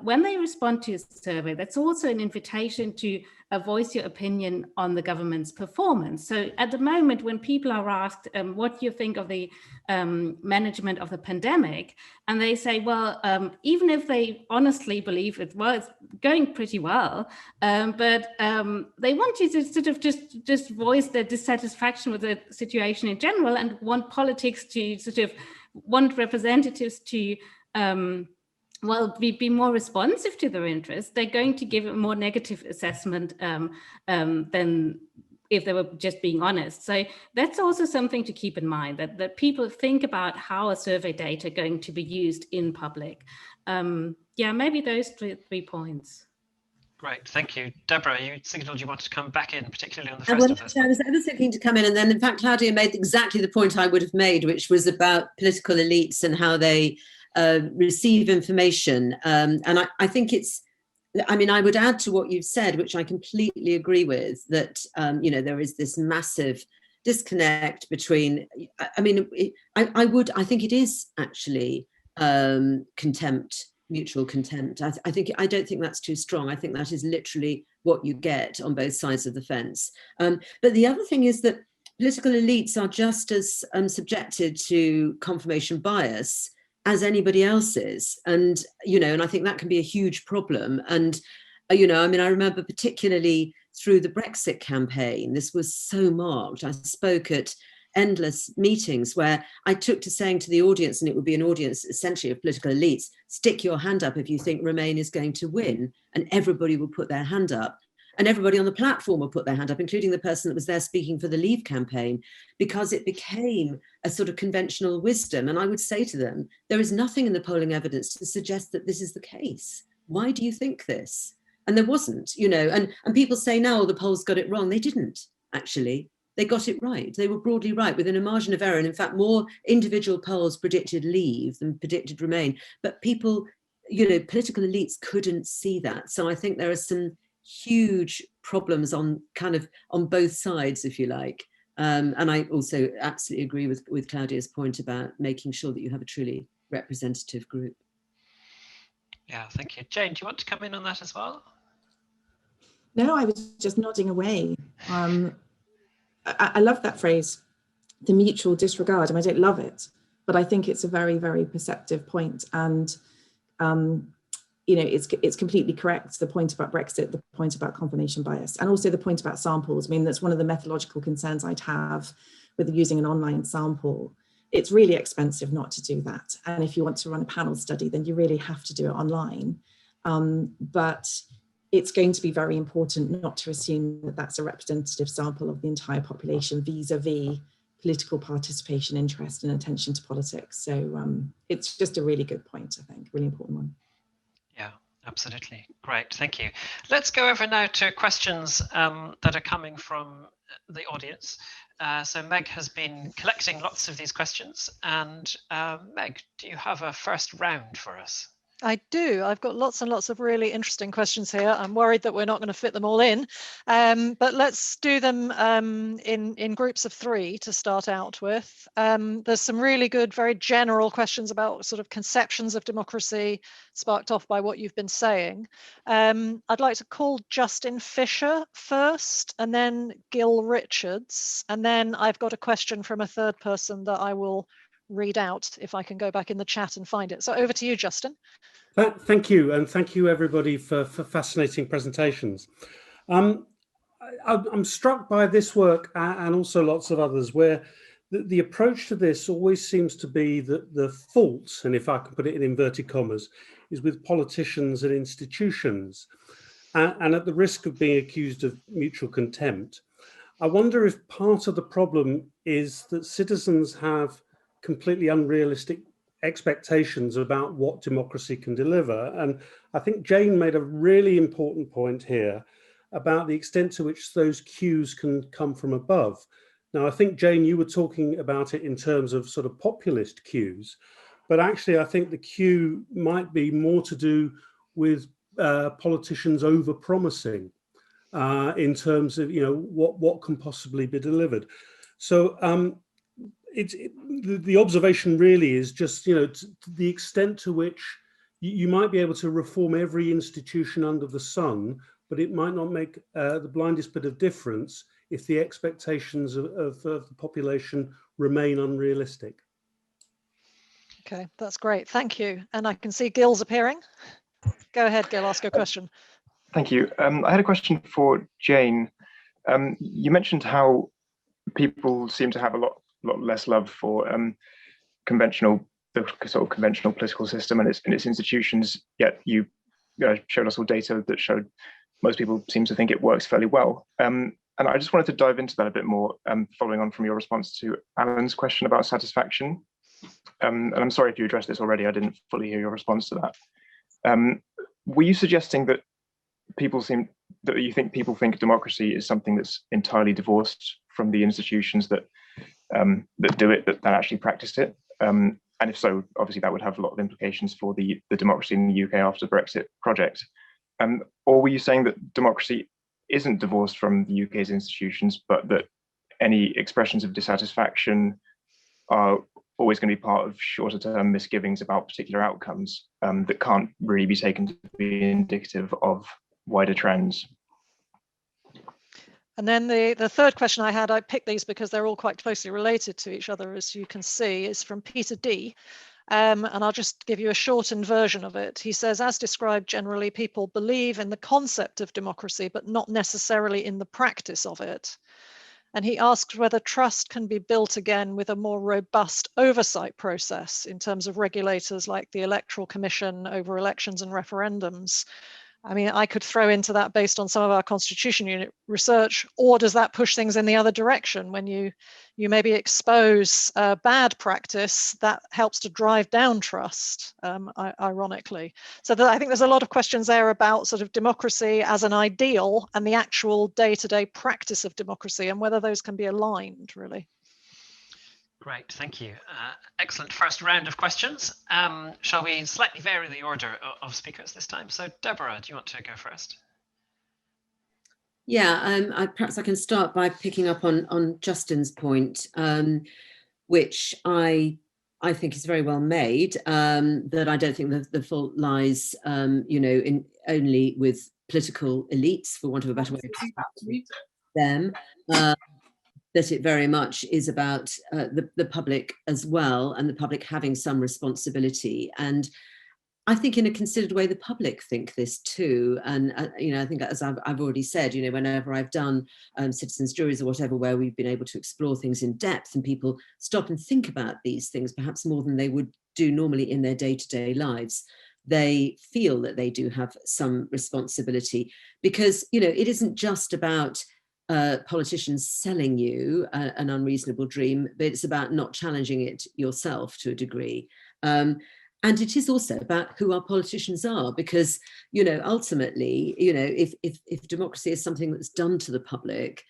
when they respond to a survey, that's also an invitation to voice your opinion on the government's performance. So at the moment, when people are asked, what do you think of the management of the pandemic? And they say, well, even if they honestly believe it's going pretty well, but they want you to sort of just voice their dissatisfaction with the situation in general and want politics to sort of want representatives to be more responsive to their interests, they're going to give a more negative assessment than if they were just being honest. So that's also something to keep in mind, that people think about how a survey data are going to be used in public. Maybe those three points. Great, thank you. Deborah, you signaled you wanted to come back in, particularly on the first of this. I was ever so keen to come in, and then in fact Claudia made exactly the point I would have made, which was about political elites and how they receive information. And I think I would add to what you've said, which I completely agree with, that, there is this massive disconnect between, I think it is actually contempt, mutual contempt. I don't think that's too strong. I think that is literally what you get on both sides of the fence. But the other thing is that political elites are just as subjected to confirmation bias as anybody else is. And I think that can be a huge problem. And, I remember particularly through the Brexit campaign, this was so marked. I spoke at endless meetings where I took to saying to the audience, and it would be an audience essentially of political elites, stick your hand up if you think Remain is going to win. And everybody would put their hand up. And everybody on the platform will put their hand up, including the person that was there speaking for the Leave campaign, because it became a sort of conventional wisdom. And I would say to them, there is nothing in the polling evidence to suggest that this is the case. Why do you think this? And there wasn't, you know, and people say now, oh, the polls got it wrong. They didn't, actually. They got it right. They were broadly right within a margin of error. And in fact, more individual polls predicted Leave than predicted Remain. But people, you know, political elites couldn't see that. So I think there are some huge problems on both sides, if you like. And I also absolutely agree with Claudia's point about making sure that you have a truly representative group. Yeah, thank you. Jane, do you want to come in on that as well? No, I was just nodding away. I love that phrase, the mutual disregard. I don't love it, but I think it's a very, very perceptive point. And, you know, it's completely correct. The point about Brexit, the point about confirmation bias, and also the point about samples. I mean, that's one of the methodological concerns I'd have with using an online sample. It's really expensive not to do that. And if you want to run a panel study, then you really have to do it online. But it's going to be very important not to assume that that's a representative sample of the entire population vis-a-vis political participation, interest, and attention to politics. So it's just a really good point, I think, really important one. Yeah, absolutely. Great, thank you. Let's go over now to questions that are coming from the audience. So Meg has been collecting lots of these questions. And Meg, do you have a first round for us? I do. I've got lots and lots of really interesting questions here. I'm worried that we're not going to fit them all in, but let's do them in groups of 3 to start out with. There's some really good, very general questions about sort of conceptions of democracy sparked off by what you've been saying. I'd like to call Justin Fisher first, and then Gil Richards, and then I've got a question from a third person that I will read out if I can go back in the chat and find it. So over to you, Justin. Thank you, and thank you everybody for fascinating presentations. I'm struck by this work and also lots of others where the approach to this always seems to be that the fault, and if I can put it in inverted commas, is with politicians and institutions, and at the risk of being accused of mutual contempt. I wonder if part of the problem is that citizens have completely unrealistic expectations about what democracy can deliver. And I think Jane made a really important point here about the extent to which those cues can come from above. Now, I think, Jane, you were talking about it in terms of sort of populist cues, but actually I think the cue might be more to do with politicians over-promising in terms of, you know, what can possibly be delivered. So the observation really is just, you know, to the extent to which you might be able to reform every institution under the sun, but it might not make the blindest bit of difference if the expectations of the population remain unrealistic. Okay, that's great. Thank you. And I can see Gil's appearing. Go ahead, Gil, ask your question. Thank you. I had a question for Jane. You mentioned how people seem to have a lot less love for the sort of conventional political system and its institutions, yet you showed us all data that showed most people seem to think it works fairly well. And I just wanted to dive into that a bit more, following on from your response to Alan's question about satisfaction. And I'm sorry if you addressed this already, I didn't fully hear your response to that. Were you suggesting that you think people think democracy is something that's entirely divorced from the institutions that do it, that actually practice it? And if so, obviously that would have a lot of implications for the democracy in the UK after the Brexit project. Or were you saying that democracy isn't divorced from the UK's institutions, but that any expressions of dissatisfaction are always going to be part of shorter term misgivings about particular outcomes that can't really be taken to be indicative of wider trends? And then the third question I had, I picked these because they're all quite closely related to each other, as you can see, is from Peter D. And I'll just give you a shortened version of it. He says, as described, generally people believe in the concept of democracy, but not necessarily in the practice of it. And he asks whether trust can be built again with a more robust oversight process in terms of regulators like the Electoral Commission over elections and referendums, I mean, I could throw into that based on some of our Constitution Unit research, or does that push things in the other direction? When you maybe expose bad practice, that helps to drive down trust, ironically. So I think there's a lot of questions there about sort of democracy as an ideal and the actual day-to-day practice of democracy and whether those can be aligned, really. Great, thank you. Excellent first round of questions. Shall we slightly vary the order of speakers this time? So Deborah, do you want to go first? Yeah, perhaps I can start by picking up on Justin's point, which I think is very well made, that I don't think the fault lies, you know, in only with political elites, for want of a better way of describing them. That it very much is about the public as well, and the public having some responsibility. And I think in a considered way, the public think this too. And, you know, I think, as I've already said, you know, whenever I've done citizens' juries or whatever, where we've been able to explore things in depth and people stop and think about these things, perhaps more than they would do normally in their day-to-day lives, they feel that they do have some responsibility, because, you know, it isn't just about politicians selling you an unreasonable dream, but it's about not challenging it yourself to a degree. And it is also about who our politicians are, because, you know, ultimately, you know, if democracy is something that's done to the public,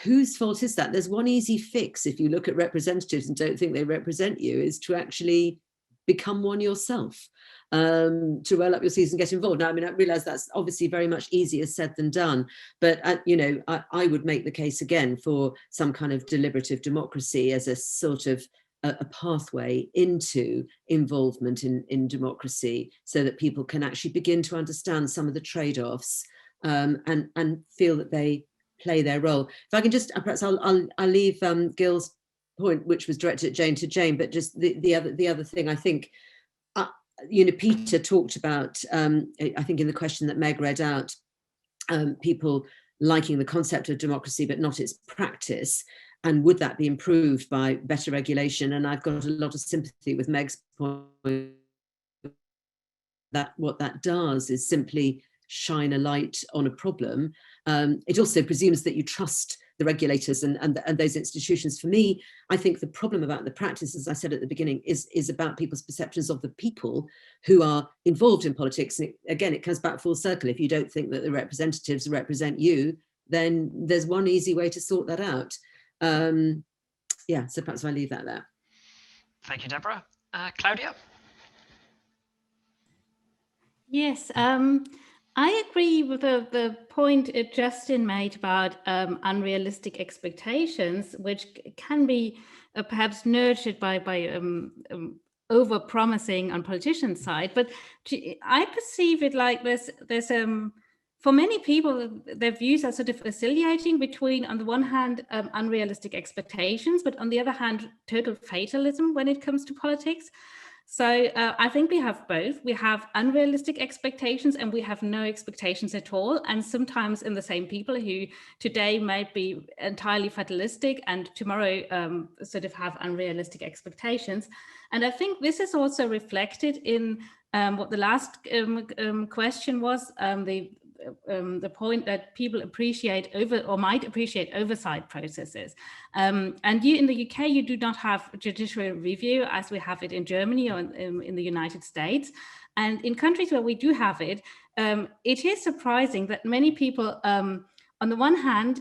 whose fault is that? There's one easy fix if you look at representatives and don't think they represent you, is to actually become one yourself, to roll up your sleeves and get involved. Now, I mean, I realise that's obviously very much easier said than done, but, you know, I would make the case again for some kind of deliberative democracy as a sort of a pathway into involvement in democracy, so that people can actually begin to understand some of the trade-offs, and feel that they play their role. If I can just, perhaps I'll leave Gil's point, which was directed at Jane, to Jane, but just the other thing, I think, you know, Peter talked about, I think in the question that Meg read out, people liking the concept of democracy but not its practice, and would that be improved by better regulation? And I've got a lot of sympathy with Meg's point that what that does is simply shine a light on a problem. It also presumes that you trust the regulators and those institutions. For me, I think the problem about the practice, as I said at the beginning, is about people's perceptions of the people who are involved in politics. And again, it comes back full circle. If you don't think that the representatives represent you, then there's one easy way to sort that out. Yeah, so perhaps I leave that there. Thank you, Deborah. Claudia? Yes, I agree with the point Justin made about unrealistic expectations, which can be perhaps nurtured by over-promising on politicians' side. But I perceive it like there's for many people, their views are sort of oscillating between, on the one hand, unrealistic expectations, but on the other hand, total fatalism when it comes to politics. So I think we have both. We have unrealistic expectations and we have no expectations at all. And sometimes in the same people who today might be entirely fatalistic and tomorrow sort of have unrealistic expectations. And I think this is also reflected in what the last question was, the point that people appreciate might appreciate oversight processes. And you in the UK, you do not have judicial review as we have it in Germany or in the United States. And in countries where we do have it, it is surprising that many people, on the one hand,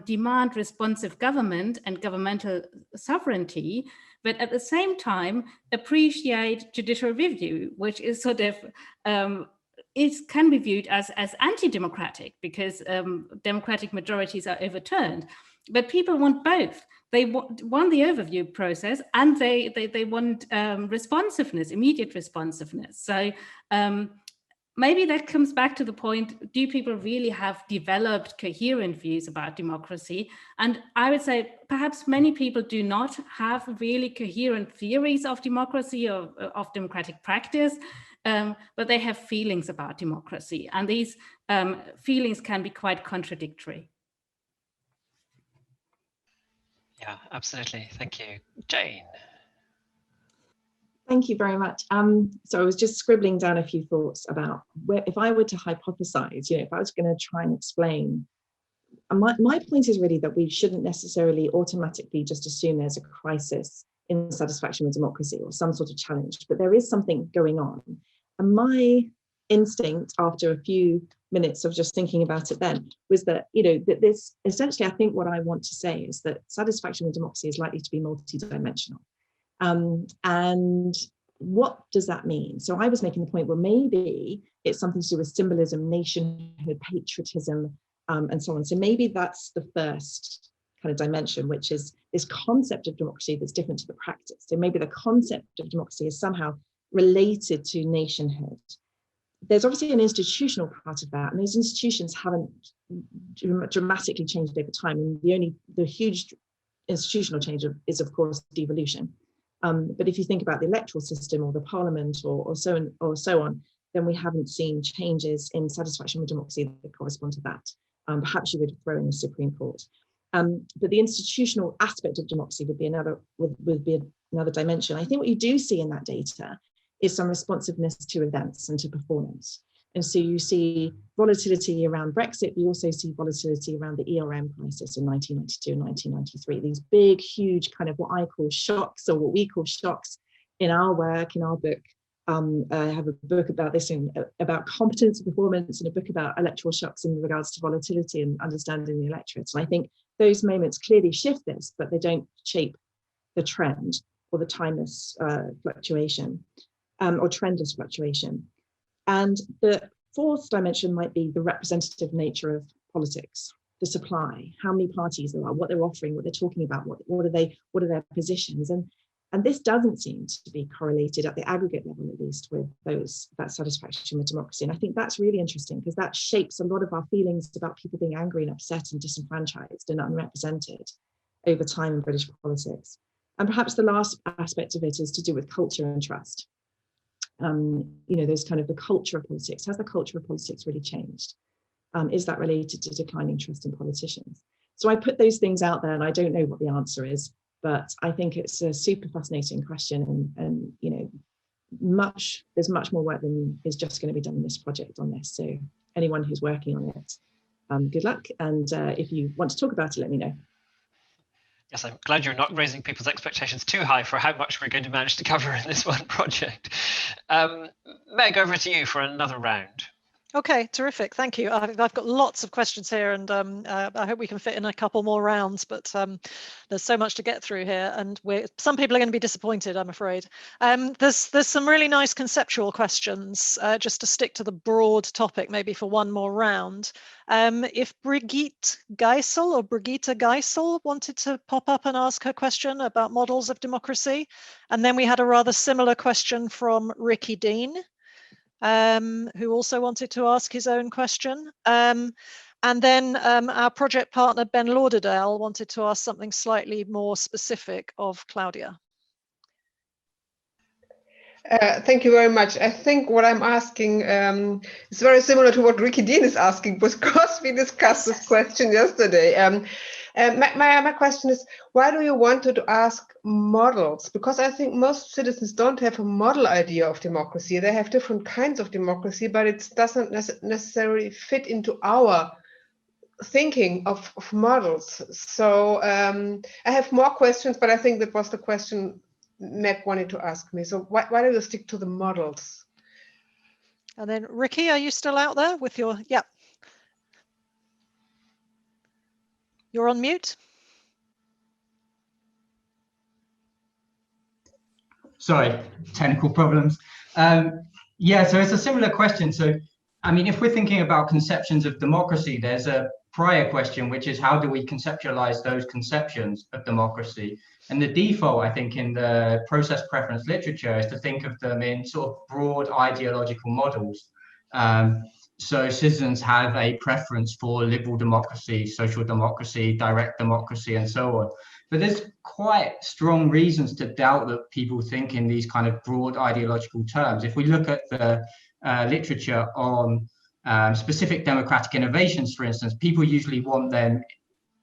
demand responsive government and governmental sovereignty, but at the same time appreciate judicial review, which is sort of it can be viewed as anti-democratic because democratic majorities are overturned. But people want both. They want the overview process and they want responsiveness, immediate responsiveness. So maybe that comes back to the point, do people really have developed coherent views about democracy? And I would say perhaps many people do not have really coherent theories of democracy or of democratic practice. But they have feelings about democracy, and these feelings can be quite contradictory. Yeah, absolutely. Thank you. Jane? Thank you very much. So I was just scribbling down a few thoughts about where, if I were to hypothesize, if I was going to try and explain, my point is really that we shouldn't necessarily automatically just assume there's a crisis in satisfaction with democracy or some sort of challenge, but there is something going on. And my instinct after a few minutes of just thinking about it then was that, that this essentially, I think what I want to say is that satisfaction with democracy is likely to be multidimensional. And what does that mean? So I was making the point, well, maybe it's something to do with symbolism, nationhood, patriotism, and so on. So maybe that's the first kind of dimension, which is this concept of democracy that's different to the practice. So maybe the concept of democracy is somehow related to nationhood. There's obviously an institutional part of that, and those institutions haven't dramatically changed over time. And the huge institutional change is, of course, devolution. But if you think about the electoral system or the parliament or so on, then we haven't seen changes in satisfaction with democracy that correspond to that. Perhaps you would throw in the Supreme Court. But the institutional aspect of democracy would be another dimension. I think what you do see in that data is some responsiveness to events and to performance. And so you see volatility around Brexit, you also see volatility around the ERM crisis in 1992 and 1993, these big, huge kind of what I call shocks, or what we call shocks in our work, in our book. I have a book about this, about competence and performance, and a book about electoral shocks in regards to volatility and understanding the electorate. And I think those moments clearly shift this, but they don't shape the trend or the timeless fluctuation or trendless fluctuation. And the fourth dimension might be the representative nature of politics, the supply, how many parties there are, what they're offering, what they're talking about, what are their positions. And this doesn't seem to be correlated at the aggregate level, at least, with that satisfaction with democracy. And I think that's really interesting, because that shapes a lot of our feelings about people being angry and upset and disenfranchised and unrepresented over time in British politics. And perhaps the last aspect of it is to do with culture and trust. There's kind of the culture of politics. Has the culture of politics really changed? Is that related to declining trust in politicians? So I put those things out there, and I don't know what the answer is, but I think it's a super fascinating question, and there's much more work than is just going to be done in this project on this. So anyone who's working on it, good luck. And if you want to talk about it, let me know. Yes, I'm glad you're not raising people's expectations too high for how much we're going to manage to cover in this one project. Meg, over to you for another round. Okay, terrific. Thank you. I've got lots of questions here, and I hope we can fit in a couple more rounds, but there's so much to get through here, and some people are going to be disappointed, I'm afraid. There's some really nice conceptual questions, just to stick to the broad topic, maybe for one more round. If Brigitte Geisel wanted to pop up and ask her question about models of democracy, and then we had a rather similar question from Ricky Dean, who also wanted to ask his own question. And then our project partner, Ben Lauderdale, wanted to ask something slightly more specific of Claudia. Thank you very much. I think what I'm asking is very similar to what Ricky Dean is asking, because we discussed this question yesterday. My question is, why do you want to ask models? Because I think most citizens don't have a model idea of democracy. They have different kinds of democracy, but it doesn't necessarily fit into our thinking of models. So I have more questions, but I think that was the question Meg wanted to ask me. So why do you stick to the models? And then Ricky, are you still out there with your, yeah. You're on mute. Sorry, technical problems. Yeah, so it's a similar question. So, I mean, if we're thinking about conceptions of democracy, there's a prior question, which is how do we conceptualize those conceptions of democracy? And the default, I think, in the process preference literature is to think of them in sort of broad ideological models. So citizens have a preference for liberal democracy, social democracy, direct democracy, and so on. But there's quite strong reasons to doubt that people think in these kind of broad ideological terms. If we look at the literature on specific democratic innovations, for instance, people usually want them,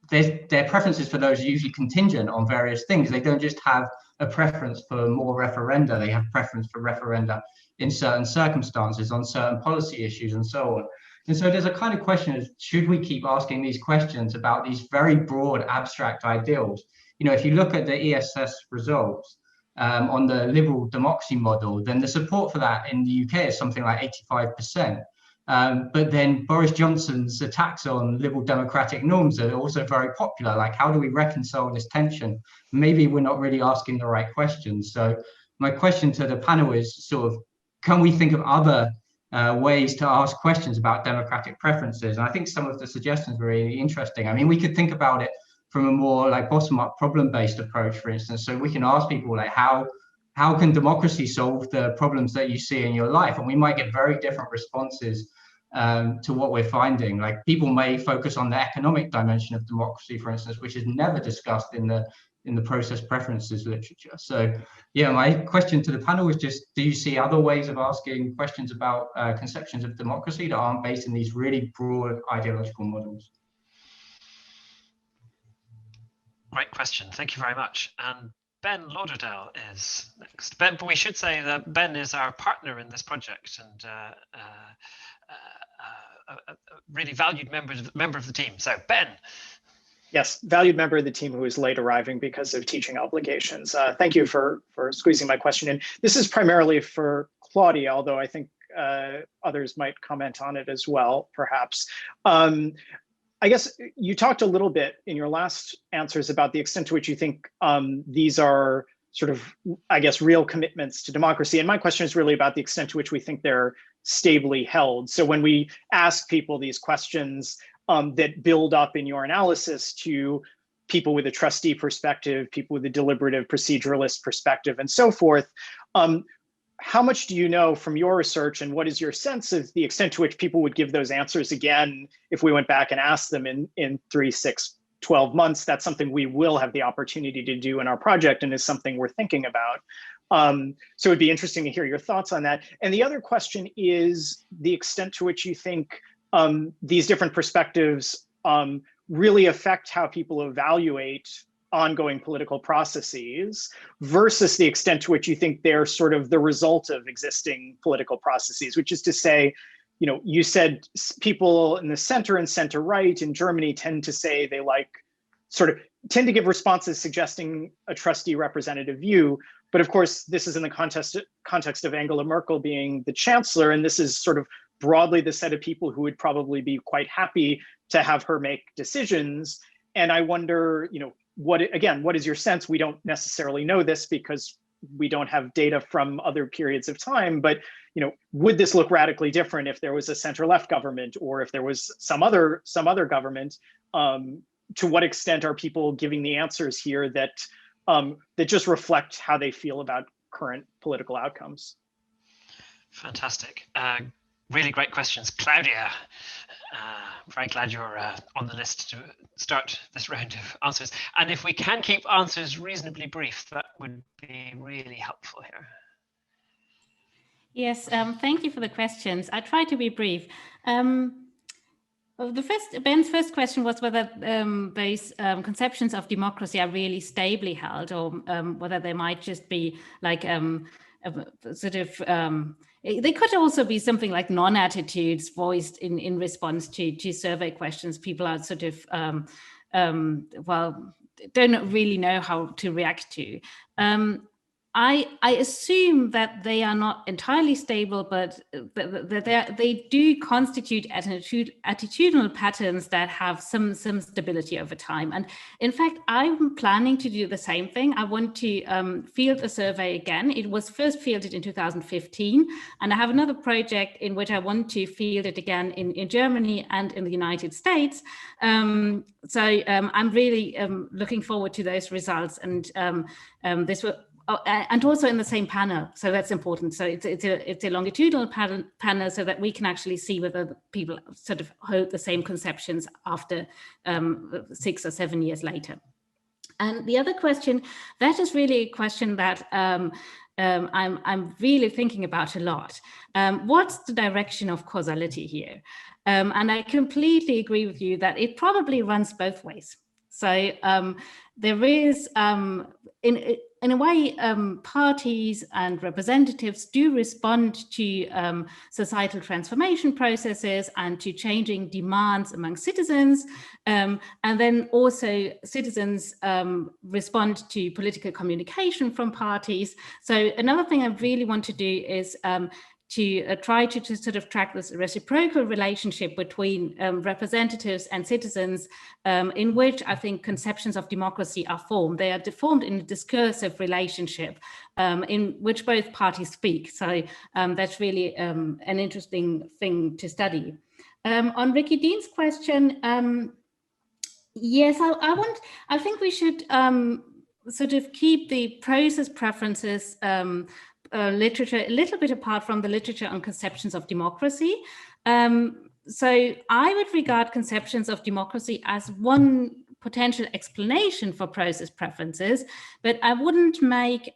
their preferences for those are usually contingent on various things. They don't just have a preference for more referenda. They have preference for referenda in certain circumstances, on certain policy issues, and so on. And so there's a kind of question of, should we keep asking these questions about these very broad abstract ideals? You know, if you look at the ESS results on the liberal democracy model, then the support for that in the UK is something like 85%. But then Boris Johnson's attacks on liberal democratic norms are also very popular. Like, how do we reconcile this tension? Maybe we're not really asking the right questions. So my question to the panel is sort of, can we think of other ways to ask questions about democratic preferences? And I think some of the suggestions were really interesting. I mean, we could think about it from a more like bottom-up problem-based approach, for instance. So we can ask people like, how can democracy solve the problems that you see in your life? And we might get very different responses to what we're finding. Like, people may focus on the economic dimension of democracy, for instance, which is never discussed in the process preferences literature. So yeah, my question to the panel is just, do you see other ways of asking questions about conceptions of democracy that aren't based in these really broad ideological models? Great question. Thank you very much. And Ben Lauderdale is next. Ben, but we should say that Ben is our partner in this project and a really valued member of the team. So Ben. Yes, valued member of the team who is late arriving because of teaching obligations. Thank you for squeezing my question in. This is primarily for Claudia, although I think others might comment on it as well, perhaps. I guess you talked a little bit in your last answers about the extent to which you think these are sort of, I guess, real commitments to democracy. And my question is really about the extent to which we think they're stably held. So when we ask people these questions that build up in your analysis to people with a trustee perspective, people with a deliberative proceduralist perspective, and so forth, how much do you know from your research, and what is your sense of the extent to which people would give those answers again if we went back and asked them in 3, 6, 12 months? That's something we will have the opportunity to do in our project and is something we're thinking about. So it'd be interesting to hear your thoughts on that. And the other question is the extent to which you think these different perspectives really affect how people evaluate ongoing political processes versus the extent to which you think they're sort of the result of existing political processes, which is to say, you know, you said people in the center and center right in Germany tend to say they tend to give responses suggesting a trustee representative view. But of course, this is in the context of Angela Merkel being the chancellor, and this is sort of broadly the set of people who would probably be quite happy to have her make decisions. And I wonder, you know, what is your sense? We don't necessarily know this because we don't have data from other periods of time, but, you know, would this look radically different if there was a center-left government or if there was some other government? To what extent are people giving the answers here that just reflect how they feel about current political outcomes? Fantastic. Really great questions. Claudia, very glad you're on the list to start this round of answers. And if we can keep answers reasonably brief, that would be really helpful here. Yes, thank you for the questions. I try to be brief. Ben's first question was whether those conceptions of democracy are really stably held, or whether they might just be like they could also be something like non-attitudes voiced in response to survey questions. People are sort of, don't really know how to react to. I assume that they are not entirely stable, but that they do constitute attitudinal patterns that have some stability over time. And in fact, I'm planning to do the same thing. I want to field a survey again. It was first fielded in 2015, and I have another project in which I want to field it again in Germany and in the United States. I'm really looking forward to those results, and this will. And also in the same panel, so that's important. So it's a longitudinal panel, so that we can actually see whether people sort of hold the same conceptions after 6 or 7 years later. And the other question, that is really a question that I'm really thinking about a lot. What's the direction of causality here? And I completely agree with you that it probably runs both ways. So there is, in a way, parties and representatives do respond to societal transformation processes and to changing demands among citizens. And then also citizens respond to political communication from parties. So another thing I really want to do is to try to sort of track this reciprocal relationship between representatives and citizens, in which I think conceptions of democracy are formed. They are formed in a discursive relationship in which both parties speak. So that's really an interesting thing to study. On Ricky Dean's question, yes, I think we should sort of keep the process preferences literature a little bit apart from the literature on conceptions of democracy. So I would regard conceptions of democracy as one potential explanation for process preferences, but I wouldn't make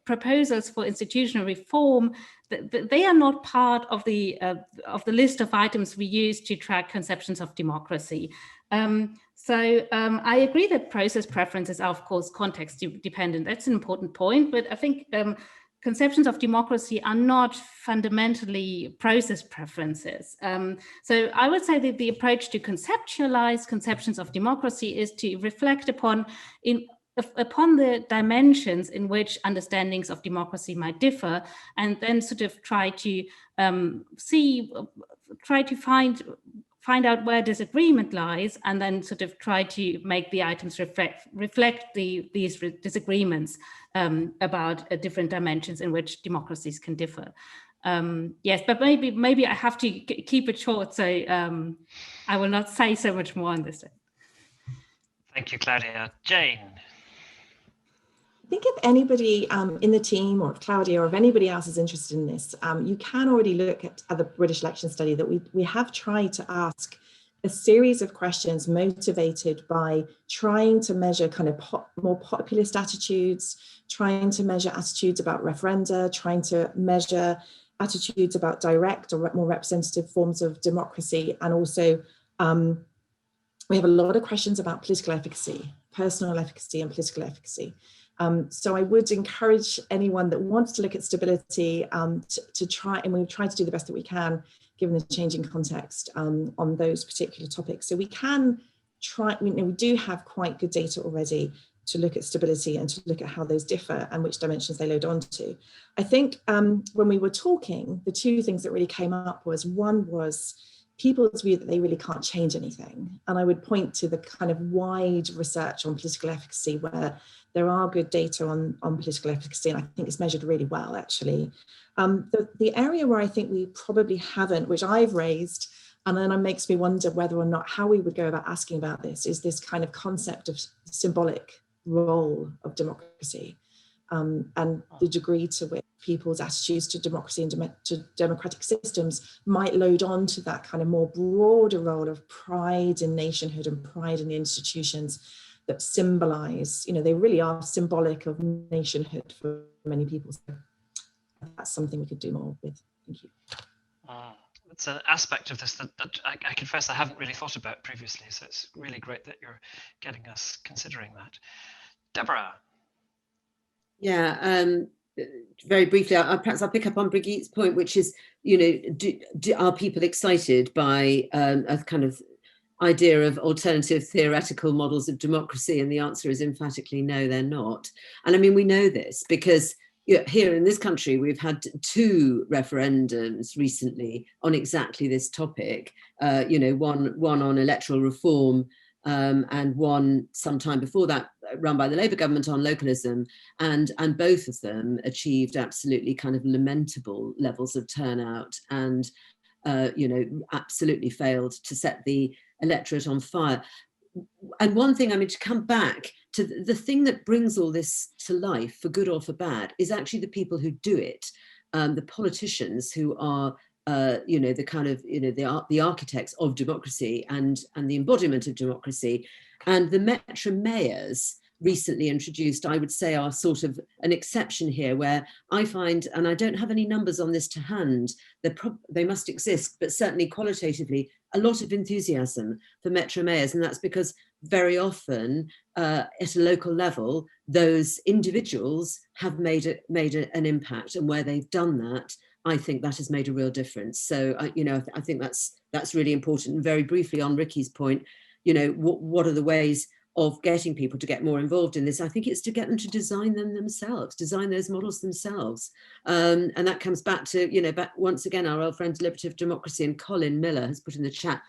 proposals for institutional reform. They are not part of the list of items we use to track conceptions of democracy. So I agree that process preferences are, of course, context dependent. That's an important point, but I think conceptions of democracy are not fundamentally process preferences. So I would say that the approach to conceptualize conceptions of democracy is to reflect upon the dimensions in which understandings of democracy might differ, and then sort of try to find out where disagreement lies, and then sort of try to make the items reflect these disagreements about different dimensions in which democracies can differ. Yes, but maybe I have to keep it short, so I will not say so much more on this. Thank you, Claudia. Jane. I think if anybody in the team, or if Claudia, or if anybody else is interested in this, you can already look at the British election study that we have tried to ask a series of questions motivated by trying to measure kind of more populist attitudes, trying to measure attitudes about referenda, trying to measure attitudes about direct or more representative forms of democracy. And also we have a lot of questions about political efficacy, personal efficacy and political efficacy. So I would encourage anyone that wants to look at stability to try, and we've tried to do the best that we can given the changing context on those particular topics. So we can try, we do have quite good data already to look at stability and to look at how those differ and which dimensions they load onto. I think when we were talking, the two things that really came up was, one was people's view that they really can't change anything. And I would point to the kind of wide research on political efficacy where there are good data on political efficacy, and I think it's measured really well, actually. The area where I think we probably haven't, which I've raised, and then it makes me wonder whether or not how we would go about asking about this, is this kind of concept of symbolic role of democracy, and the degree to which people's attitudes to democracy and to democratic systems might load on to that kind of more broader role of pride in nationhood and pride in the institutions that symbolize, they really are symbolic of nationhood for many people. So that's something we could do more with. Thank you. It's an aspect of this that I confess I haven't really thought about previously. So it's really great that you're getting us considering that. Deborah. Yeah, very briefly, perhaps I'll pick up on Brigitte's point, which is, are people excited by a kind of idea of alternative theoretical models of democracy? And the answer is emphatically no, they're not. And I mean, we know this because here in this country, we've had 2 referendums recently on exactly this topic, one on electoral reform and one sometime before that run by the Labour government on localism, and both of them achieved absolutely kind of lamentable levels of turnout and absolutely failed to set the electorate on fire. And one thing, I mean, to come back to the thing that brings all this to life, for good or for bad, is actually the people who do it, the politicians who are the kind of, the architects of democracy and the embodiment of democracy. And the metro mayors recently introduced, I would say, are sort of an exception here, where I find, and I don't have any numbers on this to hand, they must exist, but certainly qualitatively, a lot of enthusiasm for metro mayors. And that's because very often at a local level, those individuals have made an impact, and where they've done that, I think that has made a real difference. So, I think that's really important. And very briefly on Ricky's point, what are the ways of getting people to get more involved in this? I think it's to get them to design them themselves, design those models themselves. And that comes back to, back once again, our old friend Deliberative Democracy, and Colin Miller has put in the chat,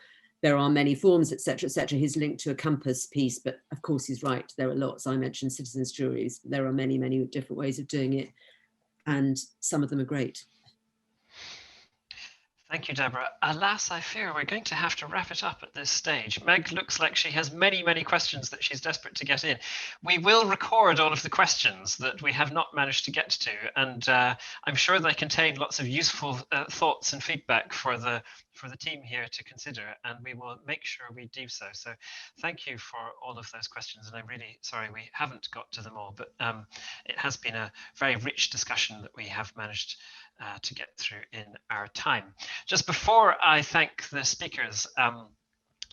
there are many forms, etc., etc. He's linked to a Compass piece, but of course he's right. There are lots. I mentioned citizens' juries. There are many, many different ways of doing it, and some of them are great. Thank you, Deborah. Alas, I fear we're going to have to wrap it up at this stage. Meg looks like she has many, many questions that she's desperate to get in. We will record all of the questions that we have not managed to get to, and I'm sure they contain lots of useful thoughts and feedback for the team here to consider, and we will make sure we do so. So thank you for all of those questions, and I'm really sorry we haven't got to them all, but it has been a very rich discussion that we have managed to get through in our time. Just before I thank the speakers,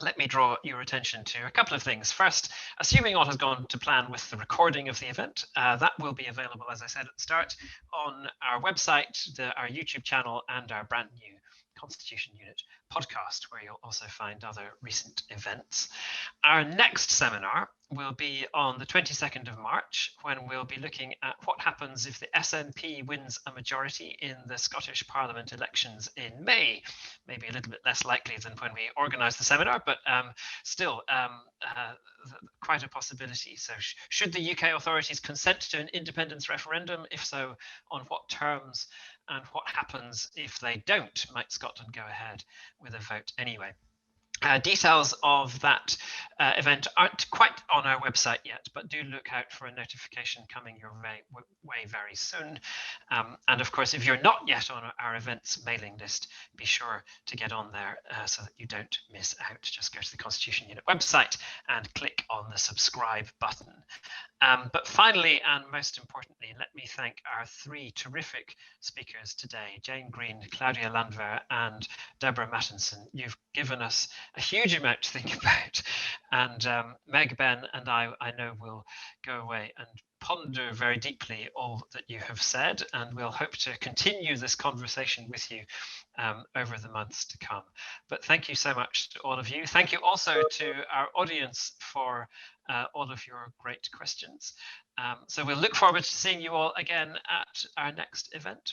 let me draw your attention to a couple of things. First, assuming all has gone to plan with the recording of the event, that will be available, as I said at the start, on our website, our YouTube channel, and our brand new Constitution Unit podcast, where you'll also find other recent events. Our next seminar will be on the 22nd of March, when we'll be looking at what happens if the SNP wins a majority in the Scottish Parliament elections in May. Maybe a little bit less likely than when we organised the seminar, but still quite a possibility. So should the UK authorities consent to an independence referendum? If so, on what terms? And what happens if they don't? Might Scotland go ahead with a vote anyway? Details of that event aren't quite on our website yet, but do look out for a notification coming your way very soon. And of course, if you're not yet on our events mailing list, be sure to get on there so that you don't miss out. Just go to the Constitution Unit website and click on the subscribe button. But finally, and most importantly, let me thank our three terrific speakers today, Jane Greene, Claudia Landwehr, and Deborah Mattinson. You've given us a huge amount to think about, and Meg, Ben, and I know will go away and ponder very deeply all that you have said, and we'll hope to continue this conversation with you over the months to come. But thank you so much to all of you. Thank you also to our audience for all of your great questions. So we'll look forward to seeing you all again at our next event.